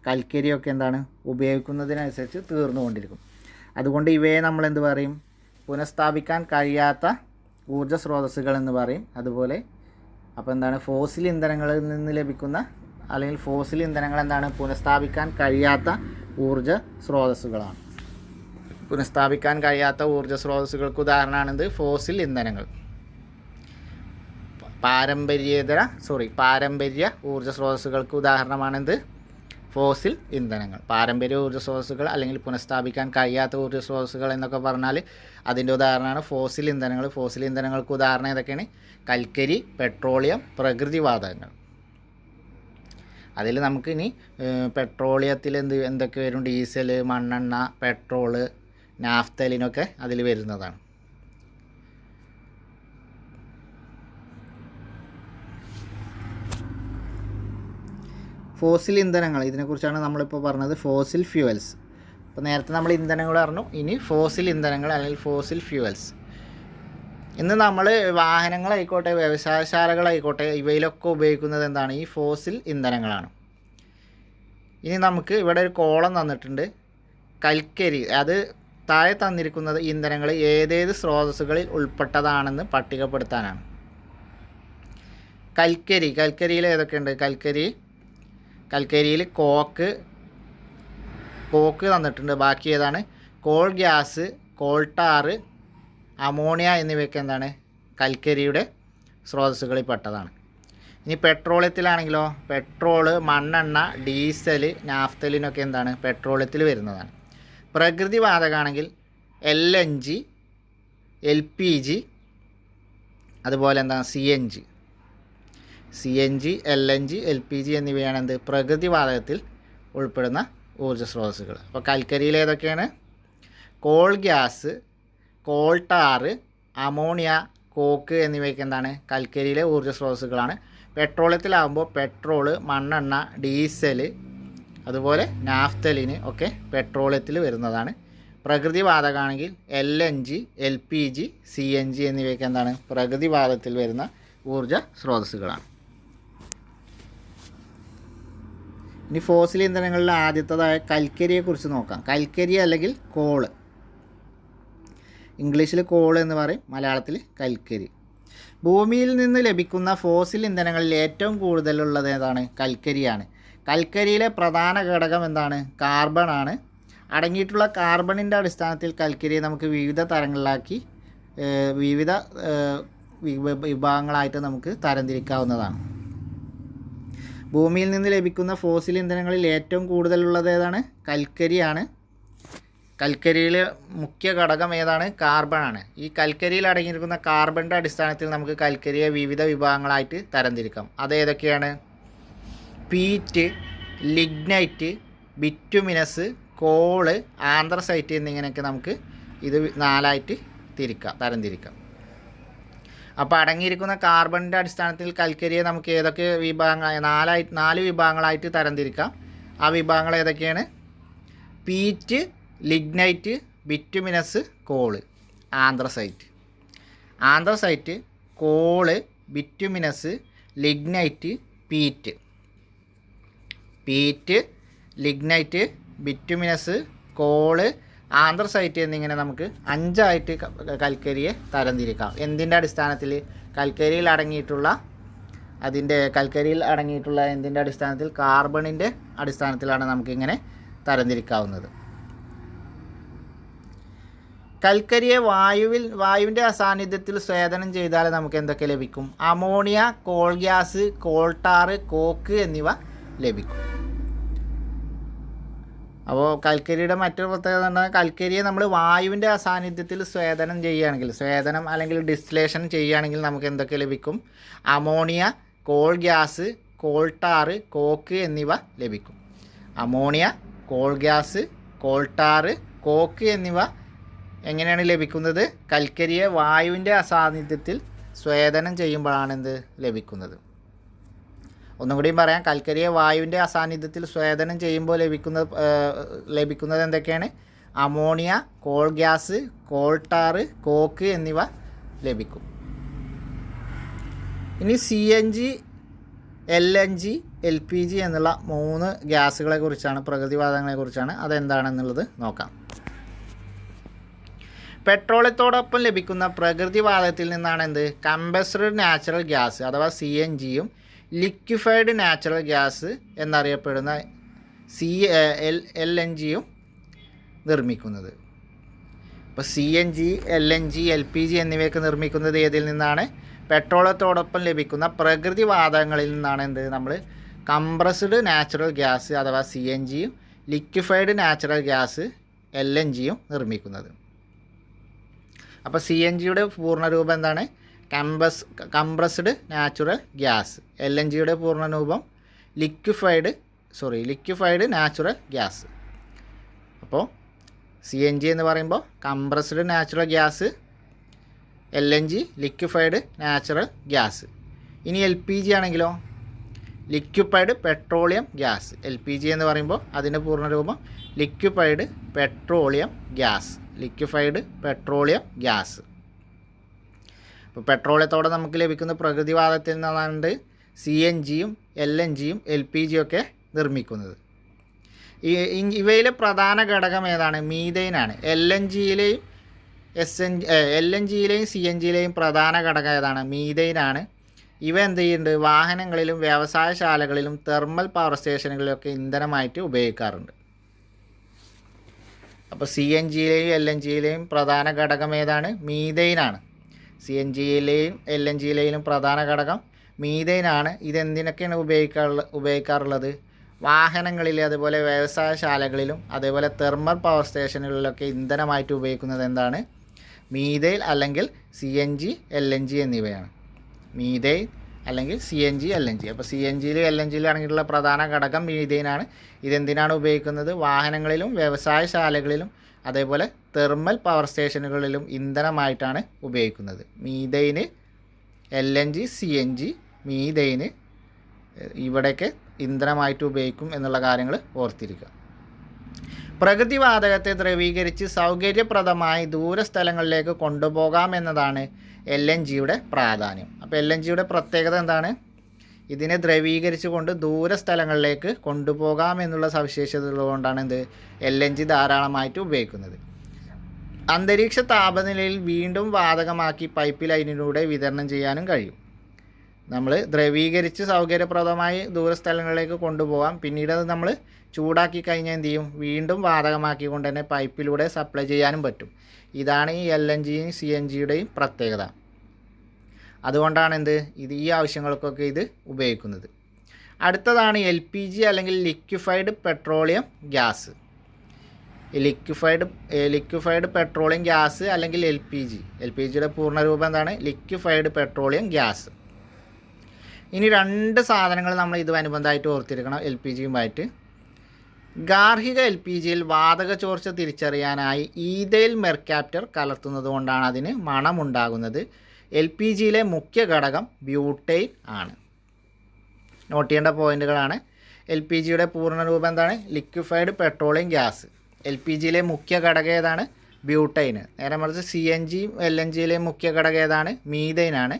കൽക്കരിയൊക്കെ എന്താണ്? ഉപയോഗിക്കുന്നതിനനുസരിച്ച് തീർന്നുകൊണ്ടിരിക്കും. അതുകൊണ്ട് ഇവയെ നമ്മൾ എന്ത് പറയും? പുനഃസ്ഥാപിക്കാൻ കഴിയാത്ത ഊർജ്ജ സ്രോതസ്സുകൾ എന്ന് പറയും. അതുപോലെ അപ്പോൾ എന്താണ്? ഫോസിൽ ഇന്ധനങ്ങളിൽ നിന്ന് ലഭിക്കുന്ന അല്ലെങ്കിൽ ഫോസിൽ ഇന്ധനങ്ങൾ എന്താണ്? പുനഃസ്ഥാപിക്കാൻ കഴിയാത്ത ഊർജ്ജ സ്രോതസ്സുകളാണ്. പുനഃസ്ഥാപിക്കാൻ കഴിയാത്ത ഊർജ്ജ സ്രോതസ്സുകൾക്ക് ഉദാഹരണമാണെന്ത്? ഫോസിൽ ഇന്ധനങ്ങൾ. പാരമ്പര്യ ഊർജ്ജ സ്രോതസ്സുകൾക്ക് ഉദാഹരണമാണെന്ത്? ഫോസിൽ ഇന്ധനങ്ങൾ. പാരമ്പര്യ ഊർജ്ജ സ്രോതസ്സുകൾ അല്ലെങ്കിൽ പുനഃസ്ഥാപിക്കാൻ കഴിയാത്ത ഊർജ്ജ സ്രോതസ്സുകൾ എന്നൊക്കെ പറഞ്ഞാൽ അതിൻ്റെ ഉദാഹരണമാണ് ഫോസിൽ ഇന്ധനങ്ങൾ. ഫോസിൽ ഇന്ധനങ്ങൾക്ക് ഉദാഹരണം ഏതൊക്കെയാണ്? കൽക്കരി, പെട്രോളിയം, പ്രകൃതിവാതകങ്ങൾ. അതിൽ നമുക്കിനി പെട്രോളിയത്തിൽ എന്തൊക്കെ വരും? ഡീസൽ, മണ്ണെണ്ണ, പെട്രോള്, നാഫ്തലിനൊക്കെ അതിൽ വരുന്നതാണ്. ഫോസിൽ ഇന്ധനങ്ങൾ, ഇതിനെക്കുറിച്ചാണ് നമ്മളിപ്പോൾ പറഞ്ഞത്. Fossil fuels. അപ്പോൾ നേരത്തെ നമ്മൾ ഇന്ധനങ്ങൾ പറഞ്ഞു, ഇനി ഫോസിൽ ഇന്ധനങ്ങൾ അല്ലെങ്കിൽ ഫോസിൽ ഫ്യൂവൽസ്. ഇന്ന് നമ്മൾ വാഹനങ്ങളായിക്കോട്ടെ, വ്യവസായശാലകളായിക്കോട്ടെ, ഇവയിലൊക്കെ ഉപയോഗിക്കുന്നത് എന്താണ്? ഈ ഫോസിൽ ഇന്ധനങ്ങളാണ്. ഇനി നമുക്ക് ഇവിടെ ഒരു കോളം തന്നിട്ടുണ്ട്. കൽക്കരി, അത് താഴെ തന്നിരിക്കുന്നത് ഇന്ധനങ്ങൾ ഏതേത് സ്രോതസ്സുകളിൽ ഉൾപ്പെട്ടതാണെന്ന് പട്ടികപ്പെടുത്താനാണ്. കൽക്കരിയിൽ ഏതൊക്കെയുണ്ട്? കൽക്കരിയിൽ കോക്ക് തന്നിട്ടുണ്ട്. ബാക്കി ഏതാണ്? കോൾ ഗ്യാസ്, കോൾട്ടാർ, അമോണിയ എന്നിവയൊക്കെ എന്താണ്? കൽക്കരിയുടെ സ്രോതസ്സുകളിൽ പെട്ടതാണ്. ഇനി പെട്രോളിയത്തിലാണെങ്കിലോ, പെട്രോള്, മണ്ണെണ്ണ, ഡീസൽ, നാഫ്തലിനൊക്കെ എന്താണ്? പെട്രോളിയത്തിൽ വരുന്നതാണ്. പ്രകൃതിവാതകമാണെങ്കിൽ LNG, LPG, അതുപോലെ എന്താണ്? CNG, LNG, LPG എന്നിവയാണ് എന്ത്? പ്രകൃതിവാതകത്തിൽ ഉൾപ്പെടുന്ന ഊർജ്ജ സ്രോതസ്സുകൾ. അപ്പോൾ കൽക്കരിയിൽ ഏതൊക്കെയാണ്? Coal gas, coal tar, ammonia, coke എന്നിവയൊക്കെ എന്താണ്? കൽക്കരിയിലെ ഊർജ്ജ സ്രോതസ്സുകളാണ്. പെട്രോളിയത്തിലാകുമ്പോൾ പെട്രോള്, മണ്ണെണ്ണ, ഡീസൽ, അതുപോലെ നാഫ്തലിന് ഒക്കെ പെട്രോളിയത്തിൽ വരുന്നതാണ്. പ്രകൃതിവാതകമാണെങ്കിൽ LNG, LPG, CNG എന്നിവയൊക്കെ എന്താണ്? പ്രകൃതിവാതകത്തിൽ വരുന്ന ഊർജ്ജ സ്രോതസ്സുകളാണ്. ഇനി ഫോസിൽ ഇന്ധനങ്ങളിൽ ആദ്യത്തേതായ കൽക്കരിയെക്കുറിച്ച് നോക്കാം. കൽക്കരി അല്ലെങ്കിൽ കോള്, ഇംഗ്ലീഷിൽ കോൾ എന്ന് പറയും, മലയാളത്തിൽ കൽക്കരി. ഭൂമിയിൽ നിന്ന് ലഭിക്കുന്ന ഫോസിൽ ഇന്ധനങ്ങളിൽ ഏറ്റവും കൂടുതലുള്ളത് ഏതാണ്? കൽക്കരിയാണ്. കൽക്കരിയിലെ പ്രധാന ഘടകം എന്താണ്? കാർബൺ ആണ്. അടങ്ങിയിട്ടുള്ള കാർബണിൻ്റെ അടിസ്ഥാനത്തിൽ കൽക്കരിയെ നമുക്ക് വിവിധ തരങ്ങളിലാക്കി വിവിധ വിഭാഗങ്ങളായിട്ട് നമുക്ക് തരംതിരിക്കാവുന്നതാണ്. ഭൂമിയിൽ നിന്ന് ലഭിക്കുന്ന ഫോസിൽ ഇന്ധനങ്ങളിൽ ഏറ്റവും കൂടുതലുള്ളത് ഏതാണ്? കൽക്കരിയാണ്. കൽക്കരിയിൽ മുഖ്യ ഘടകം ഏതാണ്? കാർബണാണ്. ഈ കൽക്കരിയിൽ അടങ്ങിയിരിക്കുന്ന കാർബണിൻ്റെ അടിസ്ഥാനത്തിൽ നമുക്ക് കൽക്കരിയെ വിവിധ വിഭാഗങ്ങളായിട്ട് തരംതിരിക്കാം. അത് ഏതൊക്കെയാണ്? Peat, lignite, bituminous, coal, anthracite എന്നിങ്ങനെയൊക്കെ നമുക്ക് ഇത് 4ആയിട്ട് തരംതിരിക്കാം. അപ്പോൾ അടങ്ങിയിരിക്കുന്ന കാർബണിൻ്റെ അടിസ്ഥാനത്തിൽ കൽക്കരിയെ നമുക്ക് ഏതൊക്കെ നാല് വിഭാഗങ്ങളായിട്ട് തരംതിരിക്കാം. ആ വിഭാഗങ്ങൾ ഏതൊക്കെയാണ്? Peat, lignite, bituminous, coal, anthracite, coal, bituminous, lignite, peat, lignite, bituminous, coal, anthracite എന്നിങ്ങനെ നമുക്ക് 5ആയിട്ട് കൽക്കരിയെ തരംതിരിക്കാം. എന്തിൻ്റെ അടിസ്ഥാനത്തിൽ? കൽക്കരിയിൽ അടങ്ങിയിട്ടുള്ള എന്തിൻ്റെ അടിസ്ഥാനത്തിൽ? കാർബണിൻ്റെ അടിസ്ഥാനത്തിലാണ് നമുക്കിങ്ങനെ തരംതിരിക്കാവുന്നത്. കൽക്കരിയെ വായുവിൻ്റെ അസാന്നിധ്യത്തിൽ സ്വേദനം ചെയ്താൽ നമുക്ക് എന്തൊക്കെ ലഭിക്കും? Ammonia, coal gas, coal tar, coke എന്നിവ ലഭിക്കും. അപ്പോൾ കൽക്കരിയുടെ മറ്റൊരു പ്രത്യേകത എന്നാൽ കൽക്കരിയെ നമ്മൾ വായുവിൻ്റെ അസാന്നിധ്യത്തിൽ സ്വേദനം അല്ലെങ്കിൽ ഡിസ്റ്റിലേഷൻ ചെയ്യുകയാണെങ്കിൽ നമുക്ക് എന്തൊക്കെ ലഭിക്കും? Ammonia, coal gas, coal tar, coke എന്നിവ ലഭിക്കും. Ammonia, coal gas, coal tar, coke എന്നിവ എങ്ങനെയാണ് ലഭിക്കുന്നത്? കൽക്കരിയെ വായുവിൻ്റെ അസാന്നിധ്യത്തിൽ സ്വേദനം ചെയ്യുമ്പോഴാണ് എന്ത് ലഭിക്കുന്നത്. ഒന്നും കൂടിയും പറയാം. കൽക്കരിയെ വായുവിൻ്റെ അസാന്നിധ്യത്തിൽ സ്വേദനം ചെയ്യുമ്പോൾ ലഭിക്കുന്നത് എന്തൊക്കെയാണ്? Ammonia, coal gas, coal tar, coke എന്നിവ ലഭിക്കും. ഇനി CNG, LNG, LPG എന്നുള്ള 3 ഗ്യാസുകളെ കുറിച്ചാണ്, പ്രകൃതിവാതകങ്ങളെ കുറിച്ചാണ്. അതെന്താണെന്നുള്ളത് നോക്കാം. പെട്രോളിയത്തോടൊപ്പം ലഭിക്കുന്ന പ്രകൃതിവാതകത്തിൽ നിന്നാണ് എന്ത്? കംപ്രസ്ഡ് നാച്ചുറൽ ഗ്യാസ് അഥവാ CNGയും ലിക്വിഫൈഡ് നാച്ചുറൽ ഗ്യാസ് എന്നറിയപ്പെടുന്ന LNGയും നിർമ്മിക്കുന്നത്. ഇപ്പോൾ CNG, LNG, LPG എന്നിവയൊക്കെ നിർമ്മിക്കുന്നത് ഏതിൽ നിന്നാണ്? പെട്രോളിയത്തോടൊപ്പം ലഭിക്കുന്ന പ്രകൃതിവാതകങ്ങളിൽ നിന്നാണ് എന്ത്? നമ്മൾ കംപ്രസ്ഡ് നാച്ചുറൽ ഗ്യാസ് അഥവാ CNGയും ലിക്വിഫൈഡ് നാച്ചുറൽ ഗ്യാസ് LNGയും നിർമ്മിക്കുന്നത്. അപ്പോൾ CNGയുടെ പൂർണ്ണരൂപം എന്താണ്? Compressed natural gas. LNGയുടെ പൂർണ്ണരൂപം ലിക്വിഫൈഡ് നാച്ചുറൽ ഗ്യാസ്. അപ്പോൾ CNG എന്ന് പറയുമ്പോൾ compressed natural gas, LNG liquefied natural gas. ഇനി LPG ആണെങ്കിലോ? Liquefied petroleum gas. LPG എന്ന് പറയുമ്പോൾ അതിൻ്റെ പൂർണ്ണരൂപം ലിക്വിഫൈഡ് പെട്രോളിയം ഗ്യാസ്. ഇപ്പോൾ പെട്രോളിയത്തോടെ നമുക്ക് ലഭിക്കുന്ന പ്രകൃതിവാതകത്തിൽ നിന്നാണ് CNGയും LNGയും LPGയും ഒക്കെ നിർമ്മിക്കുന്നത്. ഇവയിലെ പ്രധാന ഘടകം ഏതാണ്? മീഥെയ്നാണ്. LNGയിലെയും CNGയിലെയും പ്രധാന ഘടകം ഏതാണ്? മീഥെയ്നാണ്. ഇവ എന്ത് ചെയ്യുന്നുണ്ട്? വാഹനങ്ങളിലും വ്യവസായശാലകളിലും തെർമൽ പവർ സ്റ്റേഷനുകളിലൊക്കെ ഇന്ധനമായിട്ട് ഉപയോഗിക്കാറുണ്ട്. അപ്പോൾ CNGയിലെയും LNGയിലെയും പ്രധാന ഘടകം ഏതാണ്? മീഥെയ്നാണ്. CNGയിലെയും LNGയിലെയും പ്രധാന ഘടകം മീഥെയ്നാണ്. ഇതെന്തിനൊക്കെയാണ് ഉപയോഗിക്കാറുള്ളത്? വാഹനങ്ങളിൽ, അതുപോലെ വ്യവസായശാലകളിലും, അതേപോലെ തെർമൽ പവർ സ്റ്റേഷനുകളിലൊക്കെ ഇന്ധനമായിട്ട് ഉപയോഗിക്കുന്നത് എന്താണ്? മീഥെയ്ൻ അല്ലെങ്കിൽ CNG, LNG എന്നിവയാണ്. മീഥെയ്ൻ അല്ലെങ്കിൽ CNG, LNG. അപ്പോൾ CNGയിലും LNGയിലും അടങ്ങിയിട്ടുള്ള പ്രധാന ഘടകം മീഥെയ്നാണ്. ഇതെന്തിനാണ് ഉപയോഗിക്കുന്നത്? വാഹനങ്ങളിലും വ്യവസായശാലകളിലും അതേപോലെ തെർമൽ പവർ സ്റ്റേഷനുകളിലും ഇന്ധനമായിട്ടാണ് ഉപയോഗിക്കുന്നത്. മീഥെയ്ന്, LNG, CNG, മീഥെയ്ന് ഇവിടെയൊക്കെ ഇന്ധനമായിട്ട് ഉപയോഗിക്കും എന്നുള്ള കാര്യങ്ങൾ ഓർത്തിരിക്കുക. പ്രകൃതിവാതകത്തെ ദ്രവീകരിച്ച് സൗകര്യപ്രദമായി ദൂരസ്ഥലങ്ങളിലേക്ക് കൊണ്ടുപോകാമെന്നതാണ് LNGയുടെ പ്രാധാന്യം. അപ്പോൾ LNGയുടെ പ്രത്യേകത എന്താണ്? ഇതിനെ ദ്രവീകരിച്ചുകൊണ്ട് ദൂരസ്ഥലങ്ങളിലേക്ക് കൊണ്ടുപോകാമെന്നുള്ള സവിശേഷത ഉള്ളതുകൊണ്ടാണ് LNG ധാരാളമായിട്ട് ഉപയോഗിക്കുന്നത്. അന്തരീക്ഷ താപനിലയിൽ വീണ്ടും വാതകമാക്കി പൈപ്പ് ലൈനിലൂടെ വിതരണം ചെയ്യാനും കഴിയും. നമ്മൾ ദ്രവീകരിച്ച് സൗകര്യപ്രദമായി ദൂരസ്ഥലങ്ങളിലേക്ക് കൊണ്ടുപോകാം. പിന്നീട് അത് നമ്മൾ ചൂടാക്കി കഴിഞ്ഞാൽ എന്ത് ചെയ്യും, വീണ്ടും വാതകമാക്കിക്കൊണ്ട് തന്നെ പൈപ്പിലൂടെ സപ്ലൈ ചെയ്യാനും പറ്റും. ഇതാണ് ഈ LNG CNGയുടെയും പ്രത്യേകത. അതുകൊണ്ടാണ് ഈ ആവശ്യങ്ങൾക്കൊക്കെ ഇത് ഉപയോഗിക്കുന്നത്. അടുത്തതാണ് LPG അല്ലെങ്കിൽ liquefied petroleum gas. Liquefied petroleum gas അല്ലെങ്കിൽ LPGയുടെ പൂർണ്ണരൂപം എന്താണ്? Liquefied petroleum gas. ഇനി 2 സാധനങ്ങൾ നമ്മൾ ഇതുമനുബന്ധമായിട്ട് ഓർത്തിരിക്കണം LPGയുമായിട്ട്. ഗാർഹിക LPGയിൽ വാതക ചോർച്ച തിരിച്ചറിയാനായി ഈഥൈൽ മെർക്യാപ്റ്റർ കലർത്തുന്നത് കൊണ്ടാണ് അതിന് മണമുണ്ടാകുന്നത്. LPGയിലെ മുഖ്യ ഘടകം ബ്യൂട്ടൈൻ ആണ്. നോട്ട് ചെയ്യേണ്ട പോയിന്റുകളാണ്. LPGയുടെ പൂർണ്ണരൂപം എന്താണ്? Liquefied petroleum gas. LPGയിലെ മുഖ്യ ഘടകം ഏതാണ്? ബ്യൂട്ടൈൻ. നേരെ മറിച്ച് CNG LNGയിലെ മുഖ്യ ഘടകം ഏതാണ്? മീഥൈനാണ്.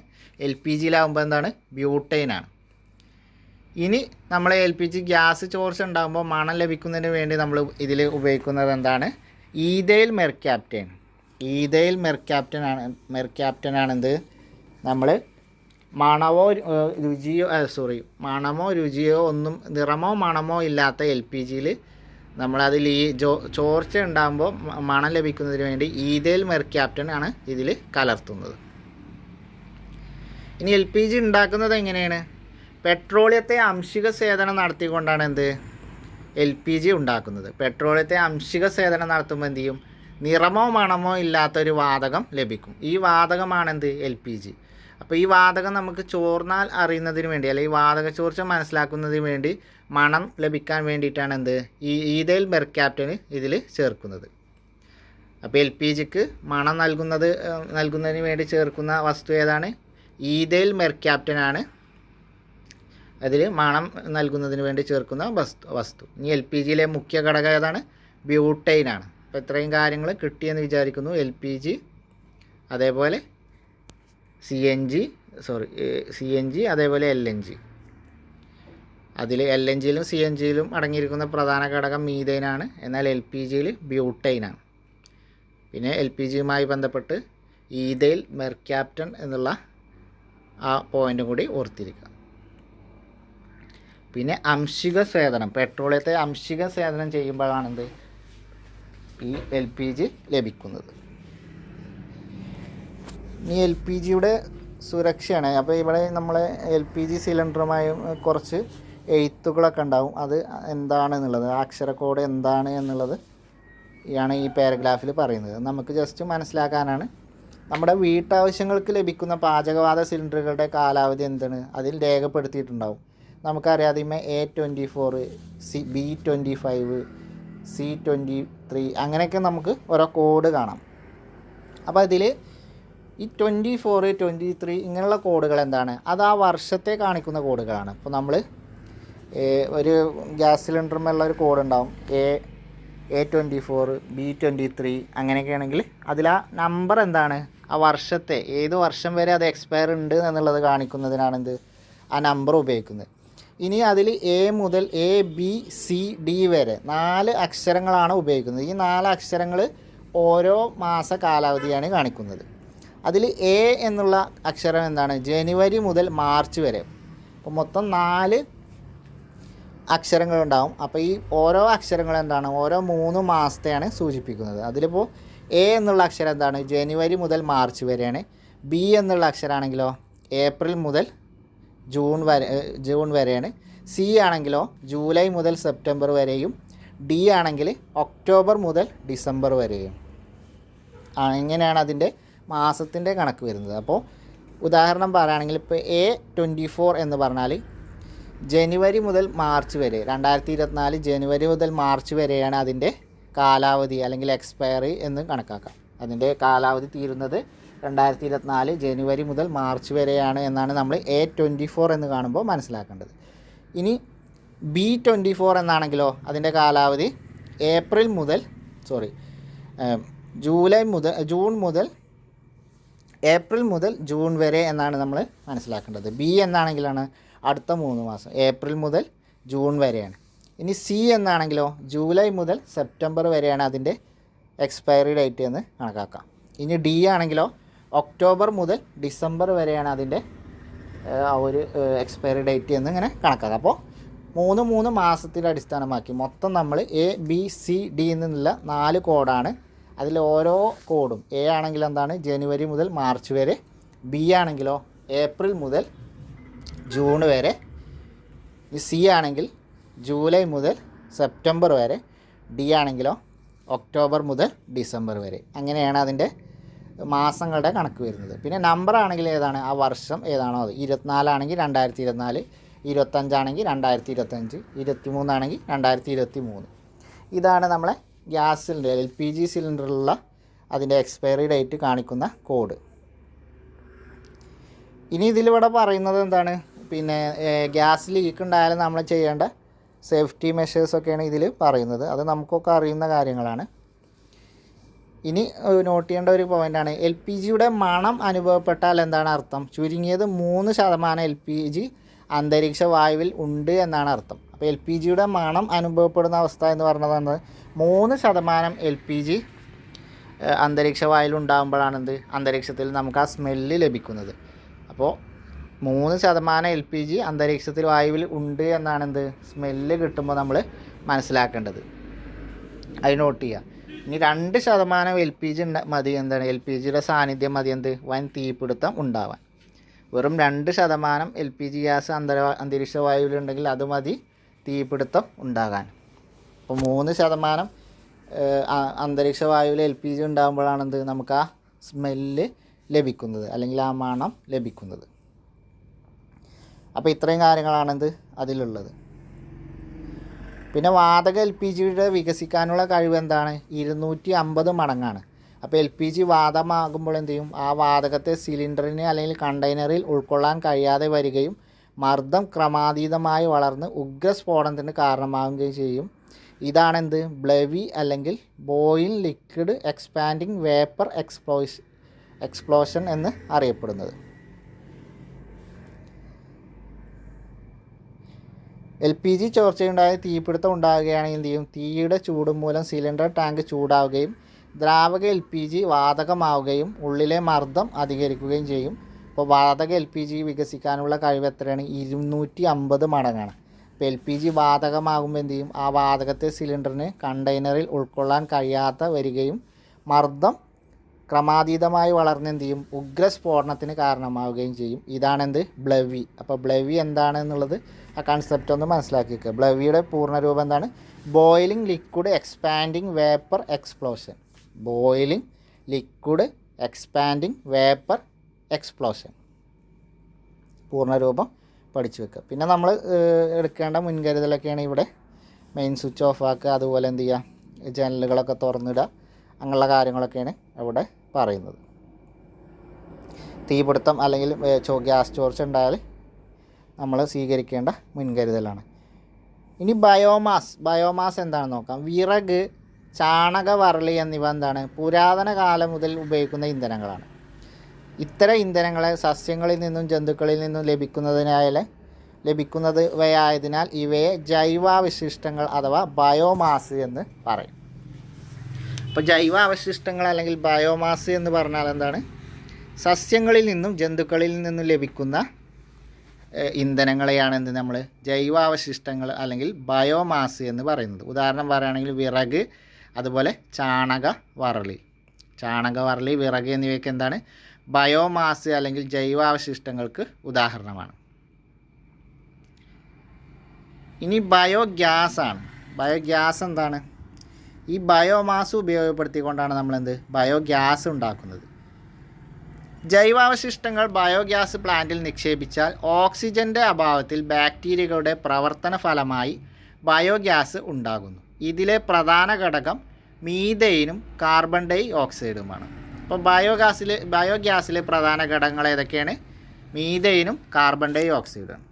LPGയിലാവുമ്പോൾ എന്താണ്? ബ്യൂട്ടൈനാണ്. ഇനി നമ്മൾ LPG ഗ്യാസ് ചോർച്ച ഉണ്ടാകുമ്പോൾ മണം ലഭിക്കുന്നതിന് വേണ്ടി നമ്മൾ ഇതിൽ ഉപയോഗിക്കുന്നത് എന്താണ്? Ethyl mercaptan. ഈഥൈൽ മെർക്യാപ്റ്റനാണെന്ത്? നമ്മൾ മണമോ രുചിയോ ഒന്നും, നിറമോ മണമോ ഇല്ലാത്ത LPGയിൽ നമ്മളതിൽ ഈ ചോർച്ച ഉണ്ടാകുമ്പോൾ മണം ലഭിക്കുന്നതിന് വേണ്ടി ഈഥൈൽ മെർക്യാപ്റ്റൻ ആണ് ഇതിൽ കലർത്തുന്നത്. ഇനി LPG ഉണ്ടാക്കുന്നത് എങ്ങനെയാണ്? പെട്രോളിയത്തെ അംശിക സേചനം നടത്തിക്കൊണ്ടാണ് LPG ഉണ്ടാക്കുന്നത്. പെട്രോളിയത്തെ അംശിക സേചനം നടത്തുമ്പോൾ എന്ത് ചെയ്യും? നിറമോ മണമോ ഇല്ലാത്തൊരു വാതകം ലഭിക്കും. ഈ വാതകമാണ് LPG. അപ്പോൾ ഈ വാതകം നമുക്ക് ചോർന്നാൽ അറിയുന്നതിന് വേണ്ടി, അല്ലെങ്കിൽ വാതക ചോർച്ച മനസ്സിലാക്കുന്നതിന് വേണ്ടി, മണം ലഭിക്കാൻ വേണ്ടിയിട്ടാണ് ഈ ഈഥൈൽ മെർക്യാപ്റ്റന് ഇതിൽ ചേർക്കുന്നത്. അപ്പോൾ LPGക്ക് മണം നൽകുന്നതിന് വേണ്ടി ചേർക്കുന്ന വസ്തു ഏതാണ്? ഈഥൈൽ മെർക്യാപ്റ്റനാണ് അതിൽ മണം നൽകുന്നതിന് വേണ്ടി ചേർക്കുന്ന വസ്തു. ഇനി LPGയിലെ മുഖ്യ ഘടകം ഏതാണ്? ബ്യൂട്ടൈനാണ്. അപ്പോൾ ഇത്രയും കാര്യങ്ങൾ കിട്ടിയെന്ന് വിചാരിക്കുന്നു. LPG, അതേപോലെ CNG, അതേപോലെ LNG. അതിൽ LNGയിലും CNGയിലും അടങ്ങിയിരിക്കുന്ന പ്രധാന ഘടകം മീഥൈനാണ്. എന്നാൽ LPGയിൽ ബ്യൂട്ടൈനാണ്. പിന്നെ LPGയുമായി ബന്ധപ്പെട്ട് ഈഥൈൽ മെർക്യാപ്റ്റൻ എന്നുള്ള ആ പോയിൻ്റും കൂടി ഓർത്തിരിക്കുക. പിന്നെ അംശിക സേചനം, പെട്രോളിയത്തെ അംശിക സേചനം ചെയ്യുമ്പോഴാണ് ഈ LPG ലഭിക്കുന്നത്. ഈ LPGയുടെ സുരക്ഷയാണ്. അപ്പോൾ ഇവിടെ നമ്മളെ LPG സിലിണ്ടറുമായി കുറച്ച് എഴുത്തുകളൊക്കെ ഉണ്ടാവും. അത് എന്താണെന്നുള്ളത്, അക്ഷരക്കോഡ് എന്താണ് എന്നുള്ളത് ആണ് ഈ പാരഗ്രാഫിൽ പറയുന്നത്. നമുക്ക് ജസ്റ്റ് മനസ്സിലാക്കാനാണ്. നമ്മുടെ വീട്ടാവശ്യങ്ങൾക്ക് ലഭിക്കുന്ന പാചകവാത സിലിണ്ടറുകളുടെ കാലാവധി എന്താണ് അതിൽ രേഖപ്പെടുത്തിയിട്ടുണ്ടാവും. നമുക്കറിയാം A24, B25, C23 അങ്ങനെയൊക്കെ നമുക്ക് ഓരോ കോഡ് കാണാം. അപ്പോൾ അതിൽ ഈ 24, 23 ഇങ്ങനെയുള്ള കോഡുകൾ എന്താണ്? അത് ആ വർഷത്തെ കാണിക്കുന്ന കോഡുകളാണ്. ഇപ്പോൾ നമ്മൾ ഒരു ഗ്യാസ് സിലിണ്ടറിനുള്ള ഒരു കോഡ് ഉണ്ടാവും, A24, B23 അങ്ങനെയൊക്കെ ആണെങ്കിൽ അതിൽ ആ നമ്പർ എന്താണ്? ആ വർഷത്തെ ഏത് വർഷം വരെ അത് എക്സ്പയർ ഉണ്ട് എന്നുള്ളത് കാണിക്കുന്നതിനാണ് ആ നമ്പർ ഉപയോഗിക്കുന്നത്. ഇനി അതിൽ A മുതൽ ABCD വരെ 4 അക്ഷരങ്ങളാണ് ഉപയോഗിക്കുന്നത്. ഈ 4 അക്ഷരങ്ങൾ ഓരോ മാസ കാലാവധിയാണ് കാണിക്കുന്നത്. അതിൽ A എന്നുള്ള അക്ഷരം എന്താണ്? ജനുവരി മുതൽ മാർച്ച് വരെ. അപ്പോൾ മൊത്തം 4 അക്ഷരങ്ങളുണ്ടാവും. അപ്പോൾ ഈ ഓരോ അക്ഷരങ്ങൾ എന്താണ്? ഓരോ 3 മാസത്തെയാണ് സൂചിപ്പിക്കുന്നത്. അതിലിപ്പോൾ A എന്നുള്ള അക്ഷരം എന്താണ്? ജനുവരി മുതൽ മാർച്ച് വരെയാണ്. B എന്നുള്ള അക്ഷരമാണെങ്കിലോ ഏപ്രിൽ മുതൽ ജൂൺ വരെയാണ്. C ആണെങ്കിലോ ജൂലൈ മുതൽ സെപ്റ്റംബർ വരെയും. D ആണെങ്കിൽ ഒക്ടോബർ മുതൽ ഡിസംബർ വരെയും. ഇങ്ങനെയാണ് അതിൻ്റെ മാസത്തിൻ്റെ കണക്ക് വരുന്നത്. അപ്പോൾ ഉദാഹരണം പറയുകയാണെങ്കിൽ ഇപ്പോൾ A24 എന്ന് പറഞ്ഞാൽ ജനുവരി മുതൽ മാർച്ച് വരെ, 2024 ജനുവരി മുതൽ മാർച്ച് വരെയാണ് അതിൻ്റെ കാലാവധി അല്ലെങ്കിൽ എക്സ്പയറി എന്ന് കണക്കാക്കാം. അതിൻ്റെ കാലാവധി തീരുന്നത് 2024 ജനുവരി മുതൽ മാർച്ച് വരെയാണ് എന്നാണ് നമ്മൾ A24 എന്ന് കാണുമ്പോൾ മനസ്സിലാക്കേണ്ടത്. ഇനി B24 എന്നാണെങ്കിലോ അതിൻ്റെ കാലാവധി ഏപ്രിൽ മുതൽ ജൂൺ വരെ എന്നാണ് നമ്മൾ മനസ്സിലാക്കേണ്ടത്. B എന്നാണെങ്കിലാണ് അടുത്ത 3 മാസം, ഏപ്രിൽ മുതൽ ജൂൺ വരെയാണ്. ഇനി C എന്നാണെങ്കിലോ ജൂലൈ മുതൽ സെപ്റ്റംബർ വരെയാണ് അതിൻ്റെ എക്സ്പയറി ഡേറ്റ് എന്ന് കണക്കാക്കാം. ഇനി D ആണെങ്കിലോ ഒക്ടോബർ മുതൽ ഡിസംബർ വരെയാണ് അതിൻ്റെ ആ ഒരു എക്സ്പയറി ഡേറ്റ് എന്ന് ഇങ്ങനെ കണക്കാക്കാം. അപ്പോൾ 3 മാസത്തിൻ്റെ അടിസ്ഥാനമാക്കി മൊത്തം നമ്മൾ ABCD എന്നുള്ള 4 കോഡാണ്. അതിൽ ഓരോ കോഡും A ആണെങ്കിൽ എന്താണ് ജനുവരി മുതൽ മാർച്ച് വരെ, B ആണെങ്കിലോ ഏപ്രിൽ മുതൽ ജൂൺ വരെ, C ആണെങ്കിൽ ജൂലൈ മുതൽ സെപ്റ്റംബർ വരെ, D ആണെങ്കിലോ ഒക്ടോബർ മുതൽ ഡിസംബർ വരെ. അങ്ങനെയാണ് അതിൻ്റെ മാസങ്ങളുടെ കണക്ക് വരുന്നത്. പിന്നെ നമ്പർ ആണെങ്കിൽ ഏതാണ്, ആ വർഷം ഏതാണോ അത്. 24 ആണെങ്കിൽ 2024, 25 ആണെങ്കിൽ 2025, 23 ആണെങ്കിൽ 2023. ഇതാണ് നമ്മളെ ഗ്യാസ് സിലിണ്ടർ LPG സിലിണ്ടറിലുള്ള അതിൻ്റെ എക്സ്പയറി ഡേറ്റ് കാണിക്കുന്ന കോഡ്. ഇനി ഇതിലിവിടെ പറയുന്നത് എന്താണ്, പിന്നെ ഗ്യാസ് ലീക്ക് ഉണ്ടായാലും നമ്മൾ ചെയ്യേണ്ട സേഫ്റ്റി മെഷേഴ്സൊക്കെയാണ് ഇതിൽ പറയുന്നത്. അത് നമുക്കൊക്കെ അറിയുന്ന കാര്യങ്ങളാണ്. ഇനി നോട്ട് ചെയ്യേണ്ട ഒരു പോയിൻ്റാണ്, LPGയുടെ മണം അനുഭവപ്പെട്ടാൽ എന്താണ് അർത്ഥം. ചുരുങ്ങിയത് 3% LPG അന്തരീക്ഷ വായുവിൽ ഉണ്ട് എന്നാണ് അർത്ഥം. അപ്പോൾ LPGയുടെ മണം അനുഭവപ്പെടുന്ന അവസ്ഥ എന്ന് പറഞ്ഞതാണ് 3% LPG അന്തരീക്ഷ വായുവിൽ ഉണ്ടാകുമ്പോഴാണ് അന്തരീക്ഷത്തിൽ നമുക്ക് ആ സ്മെല്ല് ലഭിക്കുന്നത്. അപ്പോൾ 3% LPG അന്തരീക്ഷത്തിൽ വായുവിൽ ഉണ്ട് എന്നാണ് സ്മെല്ല് കിട്ടുമ്പോൾ നമ്മൾ മനസ്സിലാക്കേണ്ടത്. അത് നോട്ട് ചെയ്യുക. ഇനി 2% LPG മതി LPGയുടെ സാന്നിധ്യം മതി വൻ തീപിടുത്തം ഉണ്ടാവാൻ. വെറും 2% LPG ഗ്യാസ് അന്തരീക്ഷ വായുവിലുണ്ടെങ്കിൽ അത് മതി തീപിടുത്തം ഉണ്ടാകാൻ. അപ്പോൾ 3% അന്തരീക്ഷ വായുവിൽ LPG ഉണ്ടാകുമ്പോഴാണ് നമുക്ക് ആ സ്മെല്ല് ലഭിക്കുന്നത്, അല്ലെങ്കിൽ ആ മണം ലഭിക്കുന്നത്. അപ്പോൾ ഇത്രയും കാര്യങ്ങളാണ് അതിലുള്ളത്. പിന്നെ വാതക LPGയുടെ വികസിക്കാനുള്ള കഴിവ് എന്താണ്, 250 മടങ്ങാണ്. അപ്പോൾ LPG വാതകമാകുമ്പോൾ എന്ത് ചെയ്യും, ആ വാതകത്തെ സിലിണ്ടറിന് അല്ലെങ്കിൽ കണ്ടെയ്നറിൽ ഉൾക്കൊള്ളാൻ കഴിയാതെ വരികയും മർദ്ദം ക്രമാതീതമായി വളർന്ന് ഉഗ്രസ്ഫോടനത്തിന് കാരണമാവുകയും ചെയ്യും. ഇതാണ് ബ്ലെവി അല്ലെങ്കിൽ boil liquid expanding vapour explosion എന്ന് അറിയപ്പെടുന്നത്. LPG ചോർച്ചയുണ്ടായ തീപിടുത്തം ഉണ്ടാകുകയാണെങ്കിൽ എന്ത് ചെയ്യും, തീയുടെ ചൂട് മൂലം സിലിണ്ടർ ടാങ്ക് ചൂടാവുകയും ദ്രാവക LPG വാതകമാവുകയും ഉള്ളിലെ മർദ്ദം അധികരിക്കുകയും ചെയ്യും. അപ്പോൾ വാതക LPG വികസിക്കാനുള്ള കഴിവ് എത്രയാണ്, 250 മടങ്ങാണ്. അപ്പോൾ LPG വാതകമാകുമ്പോൾ എന്ത് ചെയ്യും, ആ വാതകത്തെ സിലിണ്ടറിന് കണ്ടെയ്നറിൽ ഉൾക്കൊള്ളാൻ കഴിയാതെ വരികയും മർദ്ദം ക്രമാതീതമായി വളർന്ന് എന്ത് ചെയ്യും, ഉഗ്രസ്ഫോടനത്തിന് കാരണമാവുകയും ചെയ്യും. ഇതാണ് ബ്ലെവി. അപ്പോൾ ബ്ലെവി എന്താണെന്നുള്ളത് ആ കൺസെപ്റ്റ് ഒന്ന് മനസ്സിലാക്കി വെക്കുക. ബ്ലെവിയുടെ പൂർണ്ണരൂപം എന്താണ്, boiling liquid expanding vapour explosion. Boiling liquid expanding vapour explosion പൂർണ്ണരൂപം പഠിച്ചു വെക്കുക. പിന്നെ നമ്മൾ എടുക്കേണ്ട മുൻകരുതലൊക്കെയാണ് ഇവിടെ മെയിൻ സ്വിച്ച് ഓഫ് ആക്കുക, അതുപോലെ എന്ത് ചെയ്യുക, ജനലുകളൊക്കെ തുറന്നിടുക, അങ്ങനെയുള്ള കാര്യങ്ങളൊക്കെയാണ് അവിടെ പറയുന്നത്. തീപിടുത്തം അല്ലെങ്കിൽ ഗ്യാസ് ചോർച്ച ഉണ്ടായാൽ നമ്മൾ സ്വീകരിക്കേണ്ട മുൻകരുതലാണ്. ഇനി ബയോമാസ് എന്താണെന്ന് നോക്കാം. വിറക്, ചാണക, വറളി എന്നിവ പുരാതന കാലം മുതൽ ഉപയോഗിക്കുന്ന ഇന്ധനങ്ങളാണ്. ഇത്തരം ഇന്ധനങ്ങളെ സസ്യങ്ങളിൽ നിന്നും ജന്തുക്കളിൽ നിന്നും ലഭിക്കുന്നവയായതിനാൽ ഇവയെ ജൈവാവശിഷ്ടങ്ങൾ അഥവാ ബയോമാസ് എന്ന് പറയും. അപ്പോൾ ജൈവാവശിഷ്ടങ്ങൾ അല്ലെങ്കിൽ ബയോമാസ് എന്ന് പറഞ്ഞാൽ എന്താണ്, സസ്യങ്ങളിൽ നിന്നും ജന്തുക്കളിൽ നിന്നും ലഭിക്കുന്ന ഇന്ധനങ്ങളെയാണ് നമ്മൾ ജൈവാവശിഷ്ടങ്ങൾ അല്ലെങ്കിൽ ബയോമാസ് എന്ന് പറയുന്നത്. ഉദാഹരണം പറയുകയാണെങ്കിൽ വിറക്, അതുപോലെ ചാണക, വറളി, വിറക് എന്നിവയൊക്കെ എന്താണ് ബയോമാസ് അല്ലെങ്കിൽ ജൈവാവശിഷ്ടങ്ങൾക്ക് ഉദാഹരണമാണ്. ഇനി ബയോഗ്യാസ് എന്താണ്, ഈ ബയോമാസ് ഉപയോഗപ്പെടുത്തിക്കൊണ്ടാണ് നമ്മൾ ബയോഗ്യാസ് ഉണ്ടാക്കുന്നത്. ജൈവാവശിഷ്ടങ്ങൾ ബയോഗ്യാസ് പ്ലാന്റിൽ നിക്ഷേപിച്ചാൽ ഓക്സിജൻ്റെ അഭാവത്തിൽ ബാക്ടീരിയകളുടെ പ്രവർത്തന ഫലമായി ബയോഗ്യാസ് ഉണ്ടാകുന്നു. ഇതിലെ പ്രധാന ഘടകം മീഥെയ്നും കാർബൺ ഡൈ ഓക്സൈഡുമാണ്. അപ്പോൾ ബയോഗ്യാസിലെ പ്രധാന ഘടകങ്ങൾ ഏതൊക്കെയാണ്, മീഥെയ്നും കാർബൺ ഡൈ ഓക്സൈഡുമാണ്.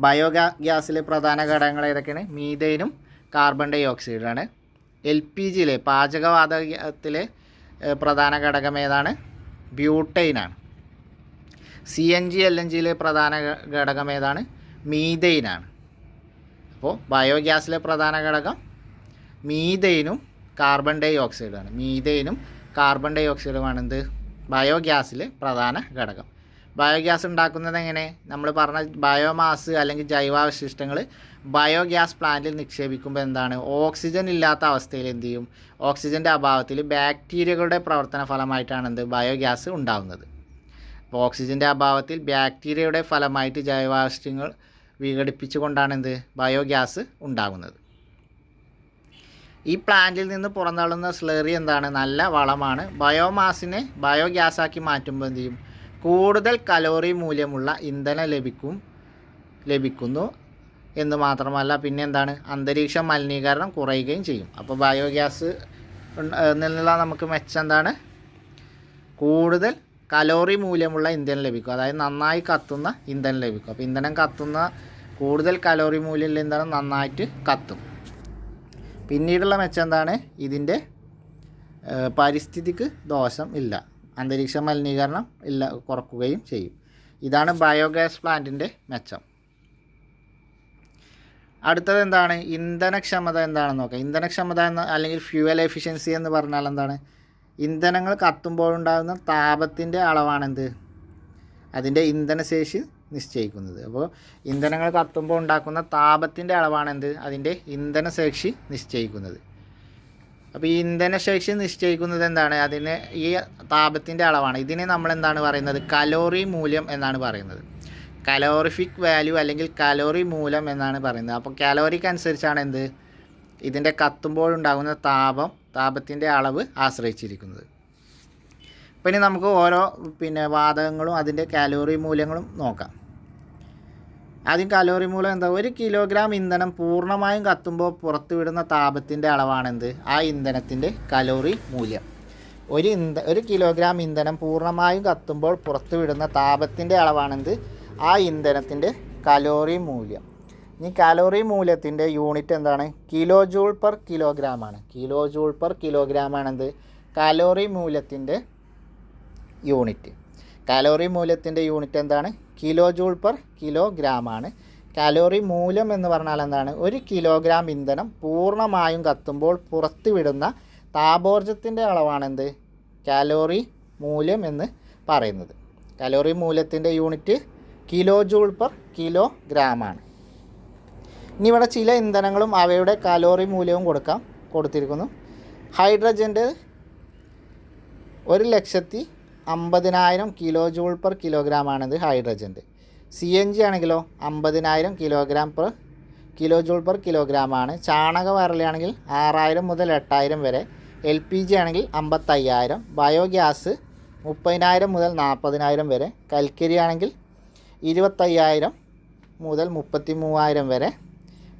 ബയോഗ്യാസിലെ പ്രധാന ഘടകങ്ങൾ ഏതൊക്കെയാണ്, മീഥെയ്നും കാർബൺ ഡൈ ഓക്സൈഡാണ്. LPGയിലെ പാചകവാതകത്തിലെ പ്രധാന ഘടകം ഏതാണ്, ബ്യൂട്ടൈനാണ്. CNG LNGയിലെ പ്രധാന ഘടകം ഏതാണ്, മീഥെയ്നാണ്. അപ്പോൾ ബയോഗ്യാസിലെ പ്രധാന ഘടകം മീഥെയ്നും കാർബൺ ഡൈ ഓക്സൈഡാണ്. ബയോഗ്യാസിലെ പ്രധാന ഘടകം. ബയോഗ്യാസ് ഉണ്ടാക്കുന്നത് എങ്ങനെ? നമ്മൾ പറഞ്ഞ ബയോമാസ് അല്ലെങ്കിൽ ജൈവാവശിഷ്ടങ്ങൾ ബയോഗ്യാസ് പ്ലാന്റിൽ നിക്ഷേപിക്കുമ്പോൾ എന്താണ്, ഓക്സിജൻ ഇല്ലാത്ത അവസ്ഥയിൽ എന്ത് ചെയ്യും, ഓക്സിജൻ്റെ അഭാവത്തിൽ ബാക്ടീരിയകളുടെ പ്രവർത്തന ഫലമായിട്ടാണ് എന്ത് ബയോഗ്യാസ് ഉണ്ടാകുന്നത്. അപ്പോൾ ഓക്സിജൻ്റെ അഭാവത്തിൽ ബാക്ടീരിയയുടെ ഫലമായിട്ട് ജൈവാവശിഷ്ടങ്ങൾ വിഘടിപ്പിച്ചുകൊണ്ടാണ് എന്ത് ബയോഗ്യാസ് ഉണ്ടാകുന്നത്. ഈ പ്ലാന്റിൽ നിന്ന് പുറന്തള്ളുന്ന സ്ലറി എന്താണ്, നല്ല വളമാണ്. ബയോമാസിനെ ബയോഗ്യാസാക്കി മാറ്റുമ്പോൾ എന്ത് ചെയ്യും, കൂടുതൽ കലോറി മൂല്യമുള്ള ഇന്ധനം ലഭിക്കുന്നു എന്ന് മാത്രമല്ല പിന്നെ എന്താണ്, അന്തരീക്ഷ മലിനീകരണം കുറയുകയും ചെയ്യും. അപ്പോൾ ബയോഗ്യാസ് നിന്നുള്ള നമുക്ക് മെച്ചം എന്താണ്, കൂടുതൽ കലോറി മൂല്യമുള്ള ഇന്ധനം ലഭിക്കും, അതായത് നന്നായി കത്തുന്ന ഇന്ധനം ലഭിക്കും. അപ്പോൾ ഇന്ധനം കത്തുന്ന കൂടുതൽ കലോറി മൂല്യമുള്ള ഇന്ധനം നന്നായിട്ട് കത്തും. പിന്നീടുള്ള മെച്ചം എന്താണ്, ഇതിൻ്റെ പരിസ്ഥിതിക്ക് ദോഷം ഇല്ല, അന്തരീക്ഷ മലിനീകരണം ഇല്ല, കുറക്കുകയും ചെയ്യും. ഇതാണ് ബയോഗ്യാസ് പ്ലാന്റിൻ്റെ മെച്ചം. അടുത്തത് എന്താണ്, ഇന്ധനക്ഷമത എന്താണെന്ന് നോക്കാം. ഇന്ധനക്ഷമത എന്ന് അല്ലെങ്കിൽ ഫ്യൂവൽ എഫിഷ്യൻസി എന്ന് പറഞ്ഞാൽ എന്താണ്, ഇന്ധനങ്ങൾ കത്തുമ്പോഴുണ്ടാകുന്ന താപത്തിൻ്റെ അളവാണെന്ത്, അതിൻ്റെ ഇന്ധനശേഷി നിശ്ചയിക്കുന്നത്. അപ്പോൾ ഇന്ധനങ്ങൾ കത്തുമ്പോൾ ഉണ്ടാക്കുന്ന താപത്തിൻ്റെ അളവാണെന്ത്, അതിൻ്റെ ഇന്ധനശേഷി നിശ്ചയിക്കുന്നത്. അപ്പോൾ ഈ ഇന്ധനശേഷി നിശ്ചയിക്കുന്നത് എന്താണ്, അതിന് ഈ താപത്തിൻ്റെ അളവാണ്. ഇതിനെ നമ്മൾ എന്താണ് പറയുന്നത്, കലോറി മൂല്യം എന്നാണ് പറയുന്നത്. കലോറിഫിക് വാല്യൂ അല്ലെങ്കിൽ കലോറി മൂലം എന്നാണ് പറയുന്നത്. അപ്പോൾ കാലോറിക്ക് അനുസരിച്ചാണ് എന്ത്, ഇതിൻ്റെ കത്തുമ്പോഴുണ്ടാകുന്ന താപത്തിൻ്റെ അളവ് ആശ്രയിച്ചിരിക്കുന്നത്. അപ്പോൾ ഇനി നമുക്ക് ഓരോ വാതകങ്ങളും അതിൻ്റെ കാലോറി മൂല്യങ്ങളും നോക്കാം. ആദ്യം കാലോറി മൂല്യം എന്താ, 1 കിലോഗ്രാം ഇന്ധനം പൂർണ്ണമായും കത്തുമ്പോൾ പുറത്തുവിടുന്ന താപത്തിൻ്റെ അളവാണെന്ത്, ആ ഇന്ധനത്തിൻ്റെ കലോറി മൂല്യം. 1 കിലോഗ്രാം ഇന്ധനം പൂർണ്ണമായും കത്തുമ്പോൾ പുറത്തുവിടുന്ന താപത്തിൻ്റെ അളവാണെന്ത്, ആ ഇന്ധനത്തിൻ്റെ കലോറി മൂല്യം. ഇനി കലോറി മൂല്യത്തിൻ്റെ യൂണിറ്റ് എന്താണ്, കിലോ ജൂൾ പെർ കിലോഗ്രാം ആണ്. കിലോ ജൂൾ പെർ കിലോഗ്രാം ആണെന്ത്, കലോറി മൂല്യത്തിൻ്റെ യൂണിറ്റ്. കലോറി മൂല്യത്തിൻ്റെ യൂണിറ്റ് എന്താണ്, കിലോ ജൂൾ പെർ കിലോഗ്രാം ആണ്. കലോറി മൂല്യം എന്ന് പറഞ്ഞാൽ എന്താണ്, 1 കിലോഗ്രാം ഇന്ധനം പൂർണ്ണമായും കത്തുമ്പോൾ പുറത്തുവിടുന്ന താപോർജ്ജത്തിൻ്റെ അളവാണെന്ത്, കലോറി മൂല്യം എന്ന് പറയുന്നത്. കലോറി മൂല്യത്തിൻ്റെ unit kilo joule per kilogram ആണ്. ഇനി ഇവിടെ ചില ഇന്ധനങ്ങളും അവയുടെ കലോറി മൂല്യവും കൊടുത്തിരിക്കുന്നു. ഹൈഡ്രജൻ്റെ 1,50,000 കിലോ ജൂൾ പെർ കിലോഗ്രാം ആണിത് ഹൈഡ്രജൻ്റെ. CNG ആണെങ്കിലോ 50,000 കിലോ ജൂൾ പെർ കിലോഗ്രാം ആണ്. ചാണക വരളിയാണെങ്കിൽ 6,000 മുതൽ 8,000 വരെ. LPG ആണെങ്കിൽ 55,000. ബയോഗ്യാസ് 30,000 മുതൽ 40,000 വരെ. കൽക്കരി ആണെങ്കിൽ 25,000 മുതൽ 33,000 വരെ.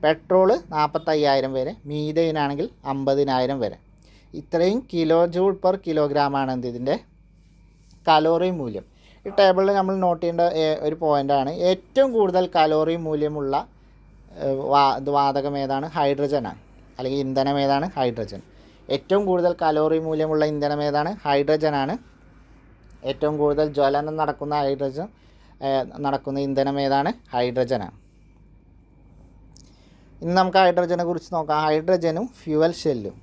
പെട്രോള് 45,000 വരെ. മീഥെയ്ൻ ആണെങ്കിൽ 50,000 വരെ. ഇത്രയും കിലോ ജൂൾ പെർ കിലോഗ്രാം ആണ് ഇതിൻ്റെ കലോറി മൂല്യം. ഈ ടേബിളിൽ നമ്മൾ നോട്ട് ചെയ്യേണ്ട ഒരു പോയിൻ്റാണ്, ഏറ്റവും കൂടുതൽ കലോറി മൂല്യമുള്ള വാതകം ഏതാണ്, ഹൈഡ്രജനാണ്. അല്ലെങ്കിൽ ഇന്ധനം ഏതാണ്, ഹൈഡ്രജൻ. ഏറ്റവും കൂടുതൽ കലോറി മൂല്യമുള്ള ഇന്ധനം ഏതാണ്, ഹൈഡ്രജനാണ്. ഏറ്റവും കൂടുതൽ ജ്വലനം നടക്കുന്ന ഇന്ധനം ഏതാണ്, ഹൈഡ്രജനാണ്. ഇനി നമുക്ക് ഹൈഡ്രജനെ കുറിച്ച് നോക്കാം. ഹൈഡ്രജനും ഫ്യൂവൽ സെല്ലും.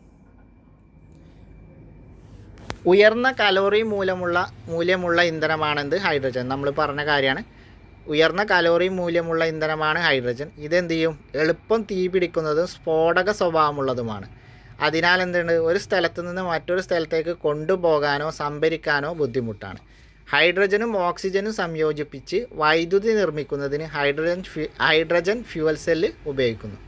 ഉയർന്ന കലോറി മൂല്യമുള്ള ഇന്ധനമാണെന്ത്, ഹൈഡ്രജൻ. നമ്മൾ പറഞ്ഞ കാര്യമാണ്, ഉയർന്ന കലോറി മൂല്യമുള്ള ഇന്ധനമാണ് ഹൈഡ്രജൻ. ഇതെന്ത് ചെയ്യും, എളുപ്പം തീ പിടിക്കുന്നതും സ്ഫോടക സ്വഭാവമുള്ളതുമാണ്. അതിനാൽ എന്തുണ്ട്, ഒരു സ്ഥലത്ത് നിന്ന് മറ്റൊരു സ്ഥലത്തേക്ക് കൊണ്ടുപോകാനോ സംഭരിക്കാനോ ബുദ്ധിമുട്ടാണ്. ഹൈഡ്രജനും ഓക്സിജനും സംയോജിപ്പിച്ച് വൈദ്യുതി നിർമ്മിക്കുന്നതിന് ഹൈഡ്രജൻ ഫ്യൂവൽ സെല്ല് ഉപയോഗിക്കുന്നു.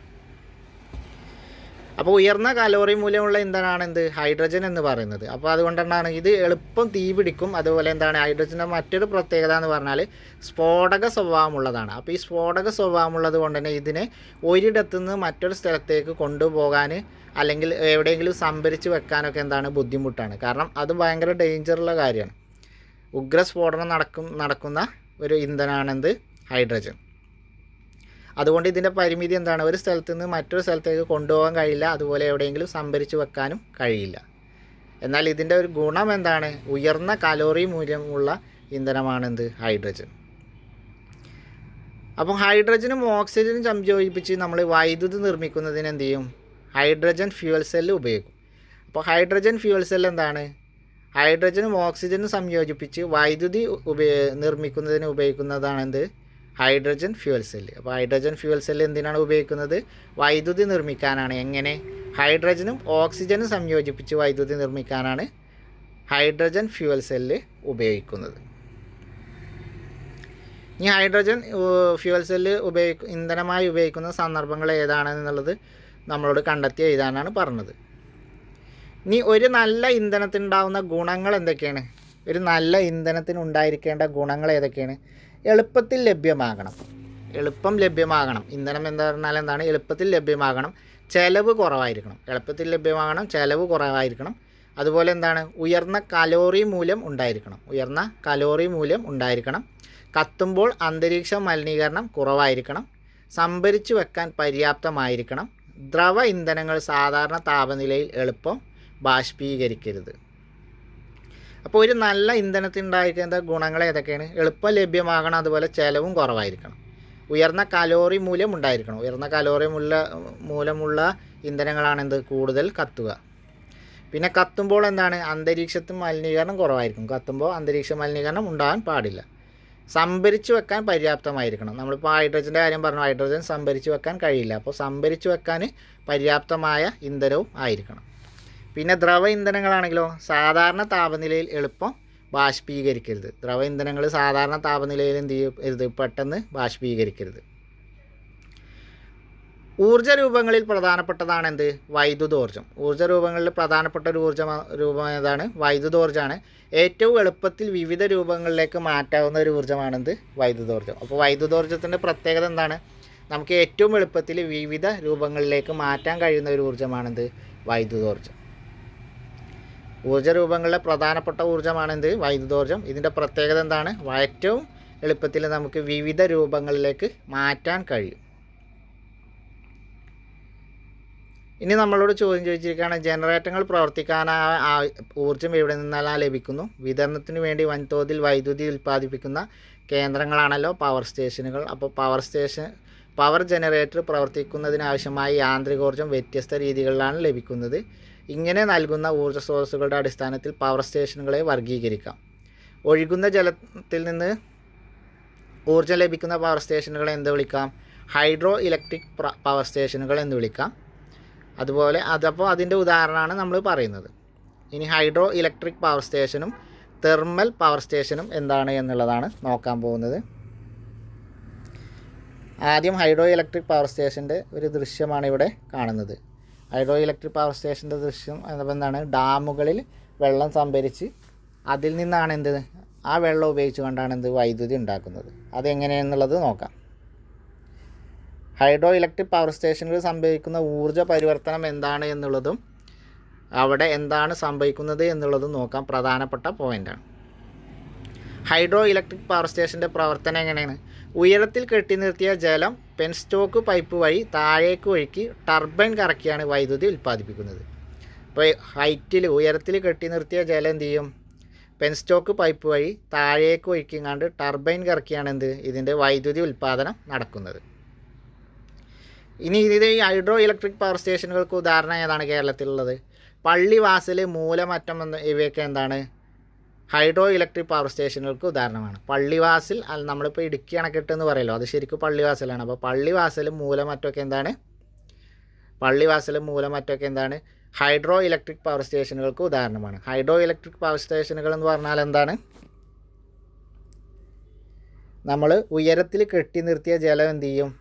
അപ്പോൾ ഉയർന്ന കലോറി മൂല്യമുള്ള ഇന്ധനമാണ് എന്ത്, ഹൈഡ്രജൻ എന്ന് പറയുന്നത്. അപ്പോൾ അതുകൊണ്ടാണ് ഇത് എളുപ്പം തീ പിടിക്കും. അതുപോലെ എന്താണ്, ഹൈഡ്രജൻ്റെ മറ്റൊരു പ്രത്യേകത എന്ന് പറഞ്ഞാൽ സ്ഫോടക സ്വഭാവമുള്ളതാണ്. അപ്പോൾ ഈ സ്ഫോടക സ്വഭാവമുള്ളത് കൊണ്ട് തന്നെ ഇതിനെ ഒരിടത്തു നിന്ന് മറ്റൊരു സ്ഥലത്തേക്ക് കൊണ്ടുപോകാൻ അല്ലെങ്കിൽ എവിടെയെങ്കിലും സംഭരിച്ച് വെക്കാനൊക്കെ എന്താണ്, ബുദ്ധിമുട്ടാണ്. കാരണം അത് ഭയങ്കര ഡേഞ്ചറുള്ള കാര്യമാണ്. ഉഗ്രസ്ഫോടനം നടക്കുന്ന ഒരു ഇന്ധനമാണെന്ത്, ഹൈഡ്രജൻ. അതുകൊണ്ട് ഇതിൻ്റെ പരിമിതി എന്താണ്, ഒരു സ്ഥലത്ത് നിന്ന് മറ്റൊരു സ്ഥലത്തേക്ക് കൊണ്ടുപോകാൻ കഴിയില്ല, അതുപോലെ എവിടെയെങ്കിലും സംഭരിച്ച് വെക്കാനും കഴിയില്ല. എന്നാൽ ഇതിൻ്റെ ഒരു ഗുണം എന്താണ്, ഉയർന്ന കലോറി മൂല്യമുള്ള ഇന്ധനമാണെന്ത്, ഹൈഡ്രജൻ. അപ്പം ഹൈഡ്രജനും ഓക്സിജനും സംയോജിപ്പിച്ച് നമ്മൾ വൈദ്യുതി നിർമ്മിക്കുന്നതിന് എന്ത് ചെയ്യും, ഹൈഡ്രജൻ ഫ്യൂവൽ സെല്ല് ഉപയോഗിക്കും. അപ്പോൾ ഹൈഡ്രജൻ ഫ്യൂവൽ സെല്ല് എന്താണ്, ഹൈഡ്രജനും ഓക്സിജനും സംയോജിപ്പിച്ച് വൈദ്യുതി നിർമ്മിക്കുന്നതിന് ഉപയോഗിക്കുന്നതാണ് എന്ത്? Hydrogen fuel cell. അപ്പോൾ ഹൈഡ്രജൻ ഫ്യൂവൽ സെല്ല് എന്തിനാണ് ഉപയോഗിക്കുന്നത്? വൈദ്യുതി നിർമ്മിക്കാനാണ്. എങ്ങനെ? ഹൈഡ്രജനും ഓക്സിജനും സംയോജിപ്പിച്ച് വൈദ്യുതി നിർമ്മിക്കാനാണ് ഹൈഡ്രജൻ ഫ്യൂവൽ സെല്ല് ഉപയോഗിക്കുന്നത്. ഈ ഹൈഡ്രജൻ ഫ്യൂവൽ സെല്ല് ഇന്ധനമായി ഉപയോഗിക്കുന്ന സന്ദർഭങ്ങൾ ഏതാണെന്നുള്ളത് നമ്മളോട് കണ്ടെത്തി എഴുതാനാണ് പറഞ്ഞത്. ഇനി ഒരു നല്ല ഇന്ധനത്തിനുണ്ടാകുന്ന ഗുണങ്ങൾ എന്തൊക്കെയാണ്? ഒരു നല്ല ഇന്ധനത്തിന് ഉണ്ടായിരിക്കേണ്ട ഗുണങ്ങൾ ഏതൊക്കെയാണ്? എളുപ്പത്തിൽ ലഭ്യമാകണം. എളുപ്പം ലഭ്യമാകണം. ഇന്ധനം എന്ന് പറഞ്ഞാൽ എന്താണ്? എളുപ്പത്തിൽ ലഭ്യമാകണം. ചിലവ് കുറവായിരിക്കണം. എളുപ്പത്തിൽ ലഭ്യമാകണം, ചിലവ് കുറവായിരിക്കണം. അതുപോലെ എന്താണ്? ഉയർന്ന കലോറി മൂല്യം ഉണ്ടായിരിക്കണം. ഉയർന്ന കലോറി മൂല്യം ഉണ്ടായിരിക്കണം. കത്തുമ്പോൾ അന്തരീക്ഷ മലിനീകരണം കുറവായിരിക്കണം. സംഭരിച്ചു വെക്കാൻ പര്യാപ്തമായിരിക്കണം. ദ്രവ ഇന്ധനങ്ങൾ സാധാരണ താപനിലയിൽ എളുപ്പം ബാഷ്പീകരിക്കരുത്. അപ്പോൾ ഒരു നല്ല ഇന്ധനത്തിനുണ്ടായിരിക്കേണ്ട ഗുണങ്ങൾ ഏതൊക്കെയാണ്? എളുപ്പം ലഭ്യമാകണം, അതുപോലെ ചിലവും കുറവായിരിക്കണം, ഉയർന്ന കലോറി മൂല്യം ഉണ്ടായിരിക്കണം. ഉയർന്ന കലോറി മൂലമുള്ള ഇന്ധനങ്ങളാണെന്ത്? കൂടുതൽ കത്തുക. പിന്നെ കത്തുമ്പോൾ എന്താണ്? അന്തരീക്ഷത്തിൽ മലിനീകരണം കുറവായിരിക്കും. കത്തുമ്പോൾ അന്തരീക്ഷ മലിനീകരണം ഉണ്ടാകാൻ പാടില്ല. സംഭരിച്ചു വെക്കാൻ പര്യാപ്തമായിരിക്കണം. നമ്മളിപ്പോൾ ഹൈഡ്രജൻ്റെ കാര്യം പറഞ്ഞു. ഹൈഡ്രജൻ സംഭരിച്ചു വെക്കാൻ കഴിയില്ല. അപ്പോൾ സംഭരിച്ചു വെക്കാൻ പര്യാപ്തമായ ഇന്ധനവും ആയിരിക്കണം. പിന്നെ ദ്രവ ഇന്ധനങ്ങളാണെങ്കിലോ സാധാരണ താപനിലയിൽ എളുപ്പം ബാഷ്പീകരിക്കരുത്. ദ്രവ ഇന്ധനങ്ങൾ സാധാരണ താപനിലയിൽ എന്ത് ചെയ്യരുത്? പെട്ടെന്ന് ബാഷ്പീകരിക്കരുത്. ഊർജ്ജ രൂപങ്ങളിൽ പ്രധാനപ്പെട്ടതാണ് എന്ത്? വൈദ്യുതോർജ്ജം. ഊർജ്ജ രൂപങ്ങളിൽ പ്രധാനപ്പെട്ട ഒരു രൂപം ഏതാണ്? വൈദ്യുതോർജ്ജമാണ്. ഏറ്റവും എളുപ്പത്തിൽ വിവിധ രൂപങ്ങളിലേക്ക് മാറ്റാവുന്ന ഒരു ഊർജ്ജമാണെന്ത്? വൈദ്യുതോർജ്ജം. അപ്പോൾ വൈദ്യുതോർജ്ജത്തിൻ്റെ പ്രത്യേകത എന്താണ്? നമുക്ക് ഏറ്റവും എളുപ്പത്തിൽ വിവിധ രൂപങ്ങളിലേക്ക് മാറ്റാൻ കഴിയുന്ന ഒരു ഊർജ്ജമാണെന്ത്? വൈദ്യുതോർജ്ജം. ഊർജ്ജ രൂപങ്ങളിലെ പ്രധാനപ്പെട്ട ഊർജ്ജമാണെന്ത്? വൈദ്യുതോർജ്ജം. ഇതിൻ്റെ പ്രത്യേകത എന്താണ്? ഏറ്റവും എളുപ്പത്തിൽ നമുക്ക് വിവിധ രൂപങ്ങളിലേക്ക് മാറ്റാൻ കഴിയും. ഇനി നമ്മളോട് ചോദ്യം ചോദിച്ചിരിക്കുകയാണ്, ജനറേറ്ററുകൾ പ്രവർത്തിക്കാൻ ഊർജ്ജം എവിടെ നിന്നെല്ലാം ലഭിക്കുന്നു? വിതരണത്തിന് വേണ്ടി വൻതോതിൽ വൈദ്യുതി ഉൽപ്പാദിപ്പിക്കുന്ന കേന്ദ്രങ്ങളാണല്ലോ പവർ സ്റ്റേഷനുകൾ. അപ്പോൾ പവർ ജനറേറ്റർ പ്രവർത്തിക്കുന്നതിനാവശ്യമായ യാന്ത്രികോർജ്ജം വ്യത്യസ്ത രീതികളിലാണ് ലഭിക്കുന്നത്. ഇങ്ങനെ നൽകുന്ന ഊർജ്ജ സ്രോതസ്സുകളുടെ അടിസ്ഥാനത്തിൽ പവർ സ്റ്റേഷനുകളെ വർഗീകരിക്കാം. ഒഴുകുന്ന ജലത്തിൽ നിന്ന് ഊർജ്ജം ലഭിക്കുന്ന പവർ സ്റ്റേഷനുകളെ എന്ത് വിളിക്കാം? ഹൈഡ്രോ ഇലക്ട്രിക് പവർ സ്റ്റേഷനുകൾ എന്ന് വിളിക്കാം. അതുപോലെ അതപ്പോൾ അതിൻ്റെ ഉദാഹരണമാണ് നമ്മൾ പറയുന്നത്. ഇനി ഹൈഡ്രോ ഇലക്ട്രിക് പവർ സ്റ്റേഷനും തെർമൽ പവർ സ്റ്റേഷനും എന്താണ് എന്നുള്ളതാണ് നോക്കാൻ പോകുന്നത്. ആദ്യം ഹൈഡ്രോ ഇലക്ട്രിക് പവർ സ്റ്റേഷൻ്റെ ഒരു ദൃശ്യമാണ് ഇവിടെ കാണുന്നത്. ഹൈഡ്രോ ഇലക്ട്രിക് പവർ സ്റ്റേഷൻ്റെ ദൃശ്യം എന്താണ്? ഡാമുകളിൽ വെള്ളം സംഭരിച്ച് അതിൽ നിന്നാണ് എന്ത്? ആ വെള്ളം ഉപയോഗിച്ച് കൊണ്ടാണ് എന്ത്? വൈദ്യുതി ഉണ്ടാക്കുന്നത്. അതെങ്ങനെയെന്നുള്ളത് നോക്കാം. ഹൈഡ്രോ ഇലക്ട്രിക് പവർ സ്റ്റേഷനുകളിൽ സംഭവിക്കുന്ന ഊർജ്ജ പരിവർത്തനം എന്താണ് എന്നുള്ളതും അവിടെ എന്താണ് സംഭവിക്കുന്നത് എന്നുള്ളതും നോക്കാം. പ്രധാനപ്പെട്ട പോയിൻ്റാണ്. ഹൈഡ്രോ ഇലക്ട്രിക് പവർ സ്റ്റേഷൻ്റെ പ്രവർത്തനം എങ്ങനെയാണ്? ഉയരത്തിൽ കെട്ടി നിർത്തിയ ജലം പെൻസ്റ്റോക്ക് പൈപ്പ് വഴി താഴേക്ക് ഒഴുക്കി ടർബൈൻ കറക്കിയാണ് വൈദ്യുതി ഉൽപ്പാദിപ്പിക്കുന്നത്. അപ്പോൾ ഉയരത്തിൽ കെട്ടി നിർത്തിയ ജലം എന്ത് ചെയ്യും? പെൻസ്റ്റോക്ക് പൈപ്പ് വഴി താഴേക്ക് ഒഴുക്കിങ്ങാണ്ട് ടർബൈൻ കറക്കിയാണ് എന്ത്? ഇതിൻ്റെ വൈദ്യുതി ഉൽപ്പാദനം നടക്കുന്നത്. ഇനി ഈ ഹൈഡ്രോ ഇലക്ട്രിക് പവർ സ്റ്റേഷനുകൾക്ക് ഉദാഹരണം ഏതാണ് കേരളത്തിലുള്ളത്? പള്ളിവാസൽ, മൂലമറ്റം ഇവയൊക്കെ എന്താണ്? ഹൈഡ്രോ ഇലക്ട്രിക് പവർ സ്റ്റേഷനുകൾക്ക് ഉദാഹരണമാണ്. പള്ളിവാസൽ നമ്മളിപ്പോൾ ഇടുക്കി അണക്കെട്ട് എന്ന് പറയുമല്ലോ, അത് ശരിക്കും പള്ളിവാസലാണ്. അപ്പോൾ പള്ളിവാസലും മൂലമറ്റമൊക്കെ എന്താണ്? പള്ളിവാസലും മൂലമറ്റമൊക്കെ എന്താണ്? ഹൈഡ്രോ ഇലക്ട്രിക് പവർ സ്റ്റേഷനുകൾക്ക് ഉദാഹരണമാണ്. ഹൈഡ്രോ ഇലക്ട്രിക് പവർ സ്റ്റേഷനുകൾ എന്ന് പറഞ്ഞാൽ എന്താണ്? നമ്മൾ ഉയരത്തിൽ കെട്ടി നിർത്തിയ ജലം എന്ത് ചെയ്യും?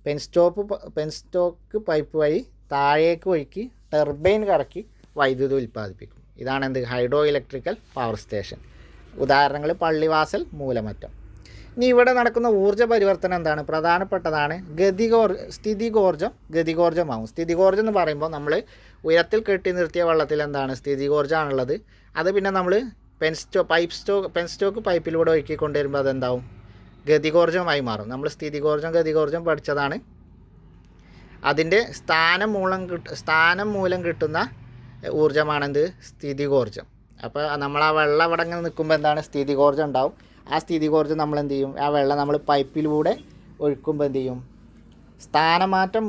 പെൻസ്റ്റോക്ക് പൈപ്പ് വഴി താഴേക്ക് ഒഴുക്കി ടർബൈൻ കറക്കി വൈദ്യുതി ഉൽപ്പാദിപ്പിക്കും. ഇതാണ് എന്ത്? Hydro electrical power station. ഉദാഹരണങ്ങൾ പള്ളിവാസൽ, മൂലമറ്റം. ഇനി ഇവിടെ നടക്കുന്ന ഊർജ്ജ പരിവർത്തനം എന്താണ്? പ്രധാനപ്പെട്ടതാണ് സ്ഥിതികോർജ്ജം ഗതികോർജ്ജമാകും. സ്ഥിതികോർജ്ജം എന്ന് പറയുമ്പോൾ നമ്മൾ ഉയരത്തിൽ കെട്ടി നിർത്തിയ വെള്ളത്തിൽ എന്താണ്? സ്ഥിതികോർജ്ജമാണുള്ളത്. അത് പിന്നെ നമ്മൾ പെൻസ്റ്റോക്ക് പൈപ്പിലൂടെ ഒഴുക്കിക്കൊണ്ടുവരുമ്പോൾ അതെന്താവും? ഗതികോർജ്ജമായി മാറും. നമ്മൾ ഗതികോർജ്ജം പഠിച്ചതാണ്. അതിൻ്റെ സ്ഥാനം മൂലം കിട്ടുന്ന ഊർജ്ജമാണെന്ത്? സ്ഥിതികോർജ്ജം. അപ്പോൾ നമ്മൾ ആ വെള്ളം അവിടെ ഇങ്ങനെ നിൽക്കുമ്പോൾ എന്താണ്? സ്ഥിതികോർജ്ജം ഉണ്ടാവും. ആ സ്ഥിതികോർജ്ജം നമ്മൾ എന്ത് ചെയ്യും? ആ വെള്ളം നമ്മൾ പൈപ്പിലൂടെ ഒഴുക്കുമ്പോൾ എന്ത് ചെയ്യും? സ്ഥാനമാറ്റം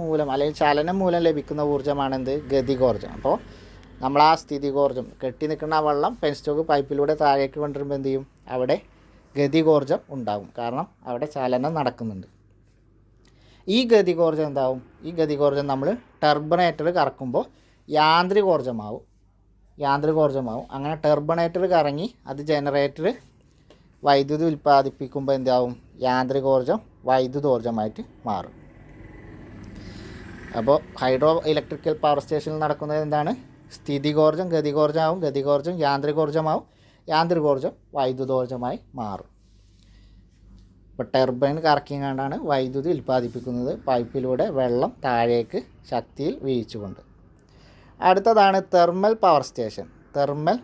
മൂലം അല്ലെങ്കിൽ ചലനം മൂലം ലഭിക്കുന്ന ഊർജ്ജമാണെന്ത്? ഗതികോർജ്ജം. അപ്പോൾ നമ്മൾ ആ സ്ഥിതികോർജ്ജം കെട്ടി നിൽക്കുന്ന ആ വെള്ളം പെൻസ്റ്റോക്ക് പൈപ്പിലൂടെ താഴേക്ക് കൊണ്ടുവരുമ്പോൾ എന്ത് ചെയ്യും, അവിടെ ഗതികോർജ്ജം ഉണ്ടാകും. കാരണം അവിടെ ചലനം നടക്കുന്നുണ്ട്. ഈ ഗതികോർജ്ജം എന്താവും, ഈ ഗതികോർജ്ജം നമ്മൾ ടർബണേറ്റർ കറക്കുമ്പോൾ യാന്ത്രികോർജ്ജമാവും. അങ്ങനെ ടർബണേറ്റർ കറങ്ങി അത് ജനറേറ്റർ വൈദ്യുതി ഉൽപ്പാദിപ്പിക്കുമ്പോൾ എന്താവും, യാന്ത്രികോർജ്ജം വൈദ്യുതോർജ്ജമായിട്ട് മാറും. അപ്പോൾ ഹൈഡ്രോ ഇലക്ട്രിക്കൽ പവർ സ്റ്റേഷനിൽ നടക്കുന്നത് എന്താണ്, സ്ഥിതികോർജ്ജം ഗതികോർജ്ജമാവും, ഗതികോർജ്ജം യാന്ത്രികോർജ്ജമാവും, യാന്ത്രികോർജ്ജം വൈദ്യുതോർജ്ജമായി മാറും. ഇപ്പോൾ ടർബൈൻ കറക്കിങ്ങാണ്ടാണ് വൈദ്യുതി ഉൽപ്പാദിപ്പിക്കുന്നത്, പൈപ്പിലൂടെ വെള്ളം താഴേക്ക് ശക്തിയിൽ വീഴ്ചുകൊണ്ട്. അടുത്തതാണ് thermal power station. Thermal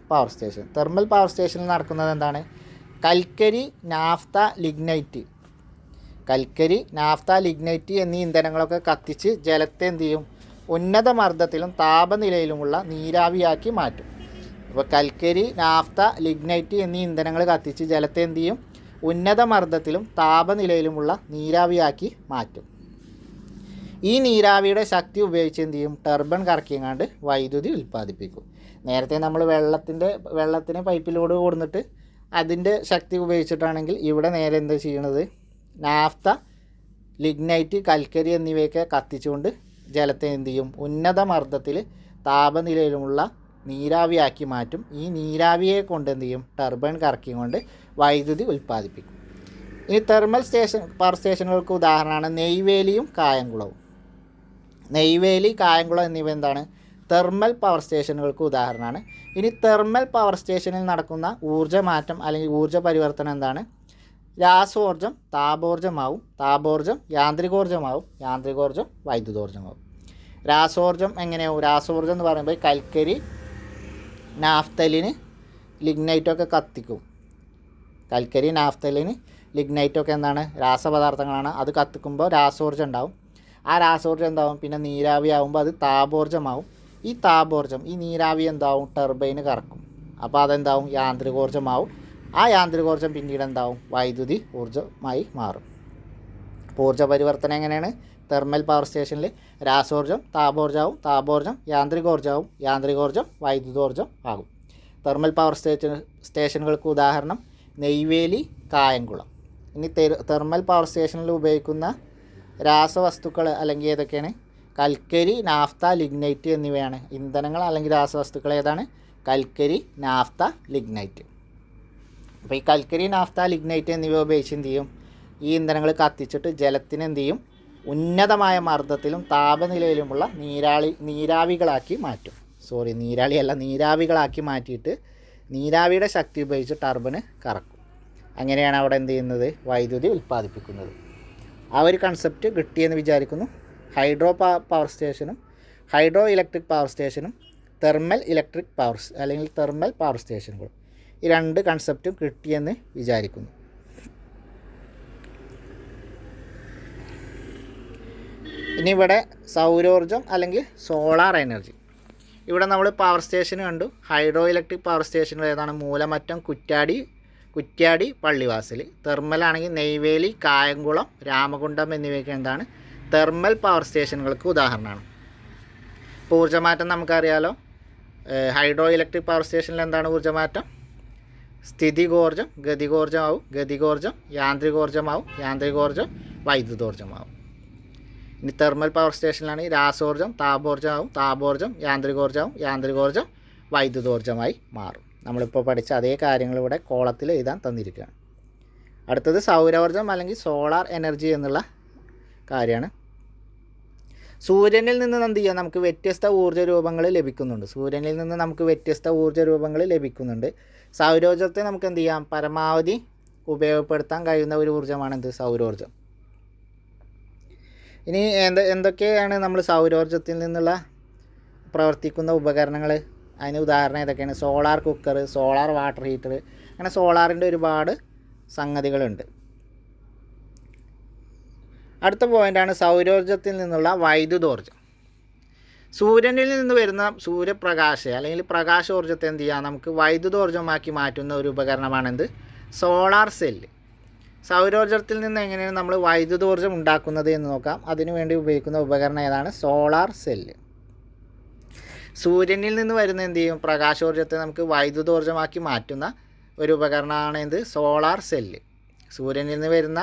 power സ്റ്റേഷനിൽ നടക്കുന്നത് എന്താണ്, കൽക്കരി, നാഫ്ത, ലിഗ്നൈറ്റ് എന്നീ ഇന്ധനങ്ങളൊക്കെ കത്തിച്ച് ജലത്തെ എന്ത് ചെയ്യും, ഉന്നത മർദ്ദത്തിലും താപനിലയിലുമുള്ള നീരാവിയാക്കി മാറ്റും. അപ്പോൾ കൽക്കരി, നാഫ്ത, ലിഗ്നൈറ്റ് എന്നീ ഇന്ധനങ്ങൾ കത്തിച്ച് ജലത്തെ എന്ത് ചെയ്യും, ഉന്നത മർദ്ദത്തിലും താപനിലയിലുമുള്ള നീരാവിയാക്കി മാറ്റും. ഈ നീരാവിയുടെ ശക്തി ഉപയോഗിച്ച് എന്ത് ചെയ്യും, ടർബൈൻ കറക്കിയങ്ങാണ്ട് വൈദ്യുതി ഉൽപ്പാദിപ്പിക്കും. നേരത്തെ നമ്മൾ വെള്ളത്തിന് പൈപ്പിലൂടെ കൊടുത്തിട്ട് അതിൻ്റെ ശക്തി ഉപയോഗിച്ചിട്ടാണെങ്കിൽ ഇവിടെ നേരെ എന്താ ചെയ്യണത്, നാഫ്ത, ലിഗ്നൈറ്റ്, കൽക്കരി എന്നിവയൊക്കെ കത്തിച്ചുകൊണ്ട് ജലത്തെ എന്ത് ചെയ്യും, ഉന്നത മർദ്ദത്തിൽ താപനിലയിലുമുള്ള നീരാവിയാക്കി മാറ്റും. ഈ നീരാവിയെ കൊണ്ട് എന്ത് ചെയ്യും, ടർബൈൻ കറക്കിക്കൊണ്ട് വൈദ്യുതി ഉൽപ്പാദിപ്പിക്കും. ഇനി തെർമൽ പവർ സ്റ്റേഷനുകൾക്ക് ഉദാഹരണമാണ് നെയ്വേലിയും കായംകുളവും. നെയ്വേലി, കായംകുളം എന്നിവ എന്താണ്, തെർമൽ പവർ സ്റ്റേഷനുകൾക്ക് ഉദാഹരണമാണ്. ഇനി തെർമൽ പവർ സ്റ്റേഷനിൽ നടക്കുന്ന ഊർജ്ജമാറ്റം അല്ലെങ്കിൽ ഊർജ്ജ പരിവർത്തനം എന്താണ്, രാസോർജ്ജം താപോർജ്ജമാവും, താപോർജ്ജം യാന്ത്രികോർജ്ജമാവും, യാന്ത്രികോർജ്ജം വൈദ്യുതോർജ്ജമാവും. രാസോർജ്ജം എങ്ങനെയാവും, രാസോർജ്ജം എന്ന് പറയുമ്പോൾ കൽക്കരി, നാഫ്തലിന്, ലിഗ്നൈറ്റൊക്കെ കത്തിക്കും. കൽക്കരി, നാഫ്തലിന്, ലിഗ്നൈറ്റൊക്കെ എന്താണ്, രാസപദാർത്ഥങ്ങളാണ്. അത് കത്തിക്കുമ്പോൾ രാസോർജ്ജം ഉണ്ടാവും. ആ രാസോർജ്ജം എന്താവും, പിന്നെ നീരാവി ആകുമ്പോൾ അത് താപോർജ്ജമാവും. ഈ താപോർജ്ജം, ഈ നീരാവി എന്താവും, ടർബൈന് കറക്കും. അപ്പോൾ അതെന്താവും, യാന്ത്രികോർജ്ജമാവും. ആ യാന്ത്രികോർജ്ജം പിന്നീട് എന്താവും, വൈദ്യുതി ഊർജ്ജമായി മാറും. അപ്പോൾ ഊർജ്ജ പരിവർത്തനം എങ്ങനെയാണ്, തെർമൽ പവർ സ്റ്റേഷനിൽ രാസോർജ്ജം താപോർജ്ജമാവും, താപോർജ്ജം യാന്ത്രികോർജ്ജമാവും, യാന്ത്രികോർജ്ജം വൈദ്യുതോർജ്ജം ആകും. തെർമൽ പവർ സ്റ്റേഷനുകൾക്ക് ഉദാഹരണം നെയ്വേലി, കായംകുളം. ഇനി തെർമൽ പവർ സ്റ്റേഷനിൽ ഉപയോഗിക്കുന്ന രാസവസ്തുക്കൾ അല്ലെങ്കിൽ ഏതൊക്കെയാണ്, കൽക്കരി, നാഫ്ത, ലിഗ്നൈറ്റ് എന്നിവയാണ് ഇന്ധനങ്ങൾ അല്ലെങ്കിൽ രാസവസ്തുക്കൾ. ഏതാണ്, കൽക്കരി, നാഫ്ത, ലിഗ്നൈറ്റ്. അപ്പോൾ ഈ കൽക്കരി, നാഫ്ത, ലിഗ്നൈറ്റ് എന്നിവ ഉപയോഗിച്ച് എന്ത് ചെയ്യും, ഈ ഇന്ധനങ്ങൾ കത്തിച്ചിട്ട് ജലത്തിന് എന്ത് ചെയ്യും, ഉന്നതമായ മർദ്ദത്തിലും താപനിലയിലുമുള്ള നീരാവികളാക്കി മാറ്റിയിട്ട് നീരാവിയുടെ ശക്തി ഉപയോഗിച്ച് ടർബൈന് കറക്കും. അങ്ങനെയാണ് അവിടെ എന്ത് ചെയ്യുന്നത്, വൈദ്യുതി ഉൽപ്പാദിപ്പിക്കുന്നത്. ആ ഒരു കൺസെപ്റ്റ് കിട്ടിയെന്ന് വിചാരിക്കുന്നു. ഹൈഡ്രോ ഇലക്ട്രിക് പവർ സ്റ്റേഷനും തെർമൽ പവർ സ്റ്റേഷനുകളും, ഈ രണ്ട് കൺസെപ്റ്റും കിട്ടിയെന്ന് വിചാരിക്കുന്നു. ഇനി ഇവിടെ സൗരോർജ്ജം അല്ലെങ്കിൽ സോളാർ എനർജി. ഇവിടെ നമ്മൾ പവർ സ്റ്റേഷൻ കണ്ടു. ഹൈഡ്രോ ഇലക്ട്രിക് പവർ സ്റ്റേഷനുകൾ ഏതാണ്, മൂലമറ്റം, കുറ്റ്യാടി, പള്ളിവാസൽ. തെർമലാണെങ്കിൽ നെയ്വേലി, കായംകുളം, രാമകുണ്ടം എന്നിവയൊക്കെ എന്താണ്, തെർമൽ പവർ സ്റ്റേഷനുകൾക്ക് ഉദാഹരണമാണ്. ഇപ്പോൾ ഊർജ്ജമാറ്റം നമുക്കറിയാലോ. ഹൈഡ്രോ ഇലക്ട്രിക് പവർ സ്റ്റേഷനിൽ എന്താണ് ഊർജ്ജമാറ്റം, സ്ഥിതികോർജ്ജം ഗതികോർജ്ജമാവും, ഗതികോർജ്ജം യാന്ത്രികോർജ്ജമാവും, യാന്ത്രികോർജ്ജം വൈദ്യുതോർജ്ജമാവും. ഇനി തെർമൽ പവർ സ്റ്റേഷനിലാണ് രാസോർജ്ജം താപോർജ്ജമാവും, താപോർജ്ജം യാന്ത്രികോർജ്ജമാവും, യാന്ത്രികോർജ്ജം വൈദ്യുതോർജ്ജമായി മാറും. നമ്മളിപ്പോൾ പഠിച്ച അതേ കാര്യങ്ങൾ ഇവിടെ കോളത്തിൽ എഴുതാൻ തന്നിരിക്കുകയാണ്. അടുത്തത് സൗരോർജ്ജം അല്ലെങ്കിൽ സോളാർ എനർജി എന്നുള്ള കാര്യമാണ്. സൂര്യനിൽ നിന്ന് എന്ത് ചെയ്യാം, നമുക്ക് വ്യത്യസ്ത ഊർജ്ജ രൂപങ്ങൾ ലഭിക്കുന്നുണ്ട്. സൗരോർജ്ജത്തെ നമുക്ക് എന്ത് ചെയ്യാം, പരമാവധി ഉപയോഗപ്പെടുത്താൻ കഴിയുന്ന ഒരു ഊർജ്ജമാണ് എന്ത്, സൗരോർജ്ജം. ഇനി എന്തൊക്കെയാണ് നമ്മൾ സൗരോർജ്ജത്തിൽ നിന്നുള്ള പ്രവർത്തിക്കുന്ന ഉപകരണങ്ങൾ, അതിന് ഉദാഹരണം ഏതൊക്കെയാണ്, solar cooker, solar water heater, അങ്ങനെ സോളാറിൻ്റെ ഒരുപാട് സംഗതികളുണ്ട്. അടുത്ത പോയിൻ്റാണ് സൗരോർജ്ജത്തിൽ നിന്നുള്ള വൈദ്യുതോർജ്ജം. സൂര്യനിൽ നിന്ന് വരുന്ന സൂര്യപ്രകാശം അല്ലെങ്കിൽ പ്രകാശോർജ്ജത്തെ എന്ത് ചെയ്യാം, നമുക്ക് വൈദ്യുതോർജ്ജമാക്കി മാറ്റുന്ന ഒരു ഉപകരണമാണ് എന്ത്, സോളാർ സെല്ല്. സൗരോർജ്ജത്തിൽ നിന്ന് എങ്ങനെയാണ് നമ്മൾ വൈദ്യുതോർജ്ജം ഉണ്ടാക്കുന്നത് എന്ന് നോക്കാം. അതിനുവേണ്ടി ഉപയോഗിക്കുന്ന ഉപകരണം ഏതാണ്, സോളാർ സെല്ല്. സൂര്യനിൽ നിന്ന് വരുന്ന എന്ത് ചെയ്യും പ്രകാശോർജ്ജത്തെ നമുക്ക് വൈദ്യുതോർജ്ജമാക്കി മാറ്റുന്ന ഒരു ഉപകരണമാണ് എന്ത് സോളാർ സെല്ല്. സൂര്യനിൽ നിന്ന് വരുന്ന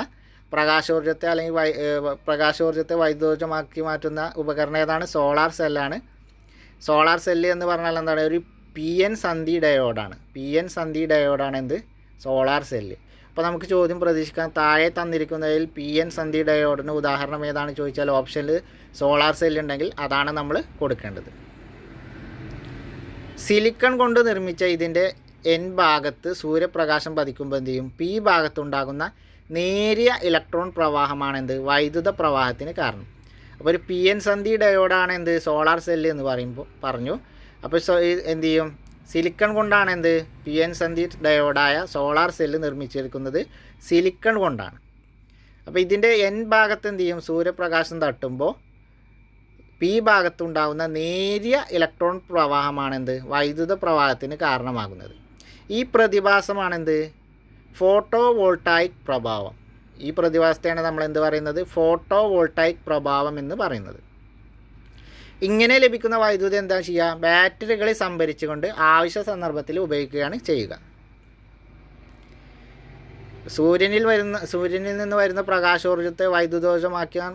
പ്രകാശോർജ്ജത്തെ അല്ലെങ്കിൽ പ്രകാശോർജ്ജത്തെ വൈദ്യുതോർജ്ജമാക്കി മാറ്റുന്ന ഉപകരണം ഏതാണ്? സോളാർ സെല്ലാണ്. സോളാർ സെല്ല് എന്ന് പറഞ്ഞാൽ എന്താണ്? ഒരു PN സന്ധി ഡയോഡാണ്. PN സന്ധി ഡയോഡാണ് എന്ത് സോളാർ സെല്ല്. അപ്പോൾ നമുക്ക് ചോദ്യം പ്രതീക്ഷിക്കാം, താഴെ തന്നിരിക്കുന്നതിൽ PN സന്ധി ഡയോഡിന് ഉദാഹരണം ഏതാണ് ചോദിച്ചാൽ ഓപ്ഷനിൽ സോളാർ സെല്ല് ഉണ്ടെങ്കിൽ അതാണ് നമ്മൾ കൊടുക്കേണ്ടത്. സിലിക്കൺ കൊണ്ട് നിർമ്മിച്ച ഇതിൻ്റെ N ഭാഗത്ത് സൂര്യപ്രകാശം പതിക്കുമ്പോൾ എന്ത് ചെയ്യും? P ഭാഗത്തുണ്ടാകുന്ന നേരിയ ഇലക്ട്രോൺ പ്രവാഹമാണ് എന്ത് വൈദ്യുത പ്രവാഹത്തിന് കാരണം. അപ്പോൾ ഒരു PN സന്ധി ഡയോഡാണ് എന്ത് സോളാർ സെല്ല് എന്ന് പറഞ്ഞു. അപ്പോൾ എന്ത് ചെയ്യും? സിലിക്കൺ കൊണ്ടാണ് എന്ത് PN സന്ധി ഡയോഡായ സോളാർ സെല്ല് നിർമ്മിച്ചിരിക്കുന്നത് സിലിക്കൺ കൊണ്ടാണ്. അപ്പോൾ ഇതിൻ്റെ N ഭാഗത്ത് എന്ത് ചെയ്യും? സൂര്യപ്രകാശം തട്ടുമ്പോൾ P ഭാഗത്തുണ്ടാകുന്ന നേരിയ ഇലക്ട്രോൺ പ്രവാഹമാണെന്ത് വൈദ്യുത പ്രവാഹത്തിന് കാരണമാകുന്നത്. ഈ പ്രതിഭാസമാണെന്ത് ഫോട്ടോ വോൾട്ടായിക് പ്രഭാവം. ഈ പ്രതിഭാസത്തെയാണ് നമ്മൾ എന്ത് പറയുന്നത്? ഫോട്ടോ വോൾട്ടായിക് പ്രഭാവം എന്ന് പറയുന്നത്. ഇങ്ങനെ ലഭിക്കുന്ന വൈദ്യുതി എന്താ ചെയ്യുക? ബാറ്ററികളിൽ സംഭരിച്ചുകൊണ്ട് ആവശ്യ സന്ദർഭത്തിൽ ഉപയോഗിക്കുകയാണ് ചെയ്യുക. സൂര്യനിൽ നിന്ന് വരുന്ന പ്രകാശോർജ്ജത്തെ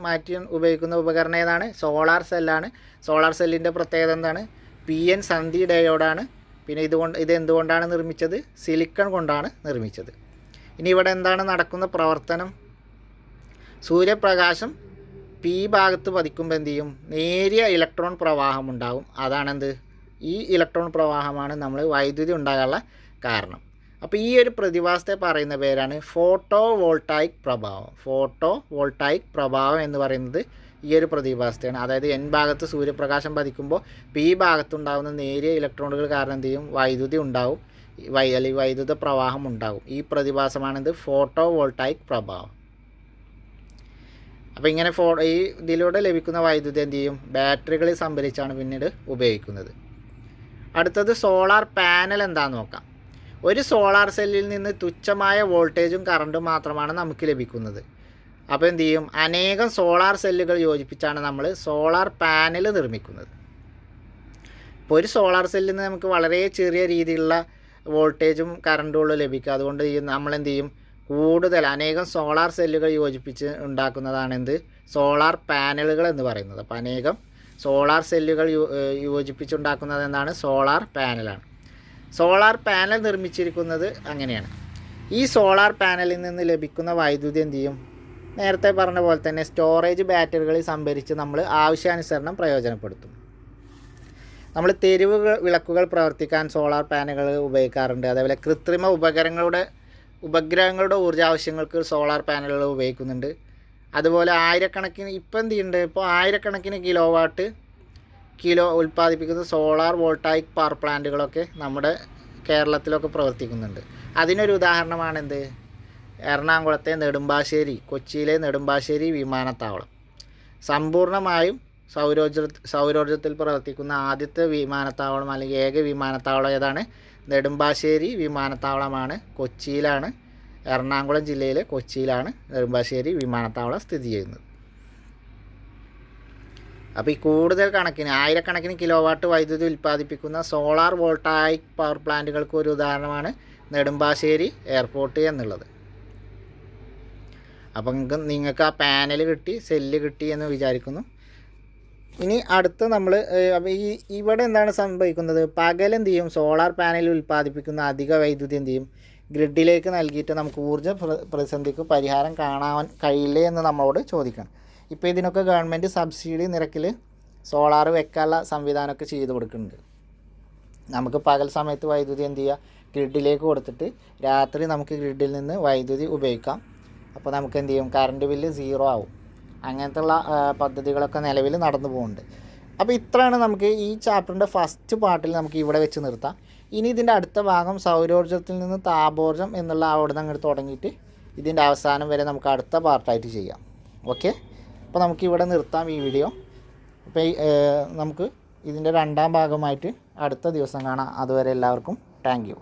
മാറ്റി ഉപയോഗിക്കുന്ന ഉപകരണം ഏതാണ്? സോളാർ സെല്ലാണ്. സോളാർ സെല്ലിൻ്റെ പ്രത്യേകത എന്താണ്? PN സന്ധി ഡയോഡാണ്. പിന്നെ ഇത് എന്തുകൊണ്ടാണ് നിർമ്മിച്ചത്? സിലിക്കൺ കൊണ്ടാണ് നിർമ്മിച്ചത്. ഇനി ഇവിടെ എന്താണ് നടക്കുന്ന പ്രവർത്തനം? സൂര്യപ്രകാശം P ഭാഗത്ത് പതിക്കുമ്പോൾ എന്ത് ചെയ്യും? നേരിയ ഇലക്ട്രോൺ പ്രവാഹം ഉണ്ടാകും. അതാണെന്ത് ഈ ഇലക്ട്രോൺ പ്രവാഹമാണ് നമ്മൾ വൈദ്യുതി ഉണ്ടാകാനുള്ള കാരണം. അപ്പോൾ ഈ ഒരു പ്രതിഭാസത്തെ പറയുന്ന പേരാണ് ഫോട്ടോ വോൾട്ടായിക് പ്രഭാവം. ഫോട്ടോ വോൾട്ടായിക് പ്രഭാവം എന്ന് പറയുന്നത് ഈ ഒരു പ്രതിഭാസത്തെയാണ്. അതായത് N ഭാഗത്ത് സൂര്യപ്രകാശം പതിക്കുമ്പോൾ P ഭാഗത്തുണ്ടാകുന്ന നേരിയ ഇലക്ട്രോണുകൾ കാരണം എന്ത് ചെയ്യും? വൈദ്യുതി ഉണ്ടാവും, അല്ലെങ്കിൽ വൈദ്യുത പ്രവാഹം ഉണ്ടാകും. ഈ പ്രതിഭാസമാണെന്ത് ഫോട്ടോ വോൾട്ടായിക് പ്രഭാവം. അപ്പോൾ ഇങ്ങനെ ഈ ഇതിലൂടെ ലഭിക്കുന്ന വൈദ്യുതി എന്ത് ചെയ്യും? ബാറ്ററികളിൽ സംഭരിച്ചാണ് പിന്നീട് ഉപയോഗിക്കുന്നത്. അടുത്തത് സോളാർ പാനൽ എന്താണെന്ന് നോക്കാം. ഒരു സോളാർ സെല്ലിൽ നിന്ന് തുച്ഛമായ വോൾട്ടേജും കറണ്ടും മാത്രമാണ് നമുക്ക് ലഭിക്കുന്നത്. അപ്പോൾ എന്ത് ചെയ്യും? അനേകം സോളാർ സെല്ലുകൾ യോജിപ്പിച്ചാണ് നമ്മൾ സോളാർ പാനൽ നിർമ്മിക്കുന്നത്. ഇപ്പോൾ ഒരു സോളാർ സെല്ലിൽ നിന്ന് നമുക്ക് വളരെ ചെറിയ രീതിയിലുള്ള വോൾട്ടേജും കറണ്ടും ലഭിക്കുക. അതുകൊണ്ട് നമ്മൾ എന്ത് ചെയ്യും? കൂടുതൽ അനേകം സോളാർ സെല്ലുകൾ യോജിപ്പിച്ച് ഉണ്ടാക്കുന്നതാണ് എന്ത് സോളാർ പാനലുകൾ എന്ന് പറയുന്നത്. അപ്പോൾ അനേകം സോളാർ സെല്ലുകൾ യോജിപ്പിച്ചുണ്ടാക്കുന്നത് എന്താണ്? സോളാർ പാനലാണ്. സോളാർ പാനൽ നിർമ്മിച്ചിരിക്കുന്നത് അങ്ങനെയാണ്. ഈ സോളാർ പാനലിൽ നിന്ന് ലഭിക്കുന്ന വൈദ്യുതി എന്ത് ചെയ്യും? നേരത്തെ പറഞ്ഞ പോലെ തന്നെ സ്റ്റോറേജ് ബാറ്ററികളിൽ സംഭരിച്ച് നമ്മൾ ആവശ്യാനുസരണം പ്രയോജനപ്പെടുത്തും. നമ്മൾ തെരുവ് വിളക്കുകൾ പ്രവർത്തിക്കാൻ സോളാർ പാനലുകൾ ഉപയോഗിക്കാറുണ്ട്. അതേപോലെ കൃത്രിമ ഉപഗ്രഹങ്ങളുടെ ഊർജ്ജ ആവശ്യങ്ങൾക്ക് സോളാർ പാനലുകൾ ഉപയോഗിക്കുന്നുണ്ട്. അതുപോലെ ആയിരക്കണക്കിന് ആയിരക്കണക്കിന് കിലോ ഉൽപ്പാദിപ്പിക്കുന്ന സോളാർ വോൾട്ടായിക് പവർ പ്ലാന്റുകളൊക്കെ നമ്മുടെ കേരളത്തിലൊക്കെ പ്രവർത്തിക്കുന്നുണ്ട്. അതിനൊരു ഉദാഹരണമാണെന്ത്? എറണാകുളത്തെ കൊച്ചിയിലെ നെടുമ്പാശ്ശേരി വിമാനത്താവളം. സമ്പൂർണ്ണമായും സൗരോർജ്ജത്തിൽ പ്രവർത്തിക്കുന്ന ആദ്യത്തെ വിമാനത്താവളം അല്ലെങ്കിൽ ഏക വിമാനത്താവളം ഏതാണ്? നെടുമ്പാശ്ശേരി വിമാനത്താവളമാണ്. കൊച്ചിയിലാണ്. എറണാകുളം ജില്ലയിലെ കൊച്ചിയിലാണ് നെടുമ്പാശ്ശേരി വിമാനത്താവളം സ്ഥിതി ചെയ്യുന്നത്. അപ്പോൾ ഈ കൂടുതൽ ആയിരക്കണക്കിന് കിലോവാട്ട് വൈദ്യുതി ഉൽപ്പാദിപ്പിക്കുന്ന സോളാർ വോൾട്ടായിക് പവർ പ്ലാന്റുകൾക്ക് ഒരു ഉദാഹരണമാണ് നെടുമ്പാശ്ശേരി എയർപോർട്ട് എന്നുള്ളത്. അപ്പം നിങ്ങൾക്ക് ആ പാനൽ കിട്ടി, സെല്ല് കിട്ടി എന്ന് വിചാരിക്കുന്നു. ഇനി അടുത്ത് നമ്മൾ ഇവിടെ എന്താണ് സംഭവിക്കുന്നത്? പകലെന്ത് ചെയ്യും? സോളാർ പാനൽ ഉൽപ്പാദിപ്പിക്കുന്ന അധിക വൈദ്യുതി എന്ത് ചെയ്യും? ഗ്രിഡിലേക്ക് നൽകിയിട്ട് നമുക്ക് ഊർജ്ജ പ്രതിസന്ധിക്ക് പരിഹാരം കാണാൻ കഴിയില്ലേ എന്ന് നമ്മളോട് ചോദിക്കണം. ഇപ്പോൾ ഇതിനൊക്കെ ഗവൺമെൻറ് സബ്സിഡി നിരക്കിൽ സോളാർ വെക്കാനുള്ള സംവിധാനമൊക്കെ ചെയ്ത് കൊടുക്കുന്നുണ്ട്. നമുക്ക് പകൽ സമയത്ത് വൈദ്യുതി എന്ത് ചെയ്യുക? ഗ്രിഡിലേക്ക് കൊടുത്തിട്ട് രാത്രി നമുക്ക് ഗ്രിഡിൽ നിന്ന് വൈദ്യുതി ഉപയോഗിക്കാം. അപ്പോൾ നമുക്ക് എന്ത് ചെയ്യും? കറണ്ട് ബില്ല് 0 ആവും. അങ്ങനത്തെയുള്ള പദ്ധതികളൊക്കെ നിലവിൽ നടന്നു പോകുന്നുണ്ട്. അപ്പോൾ ഇത്രയാണ് നമുക്ക് ഈ ചാപ്റ്ററിൻ്റെ ഫസ്റ്റ് പാർട്ടിൽ നമുക്ക് ഇവിടെ വെച്ച് നിർത്താം. ഇനി ഇതിൻ്റെ അടുത്ത ഭാഗം സൗരോർജ്ജത്തിൽ നിന്ന് താപോർജ്ജം എന്നുള്ള അവിടെ നിന്ന് അങ്ങോട്ട് തുടങ്ങിയിട്ട് ഇതിൻ്റെ അവസാനം വരെ നമുക്ക് അടുത്ത പാർട്ടായിട്ട് ചെയ്യാം. ഓക്കെ, അപ്പോൾ നമുക്കിവിടെ നിർത്താം ഈ വീഡിയോ. അപ്പോൾ നമുക്ക് ഇതിൻ്റെ രണ്ടാം ഭാഗമായിട്ട് അടുത്ത ദിവസം കാണാം. അതുവരെ എല്ലാവർക്കും താങ്ക് യു.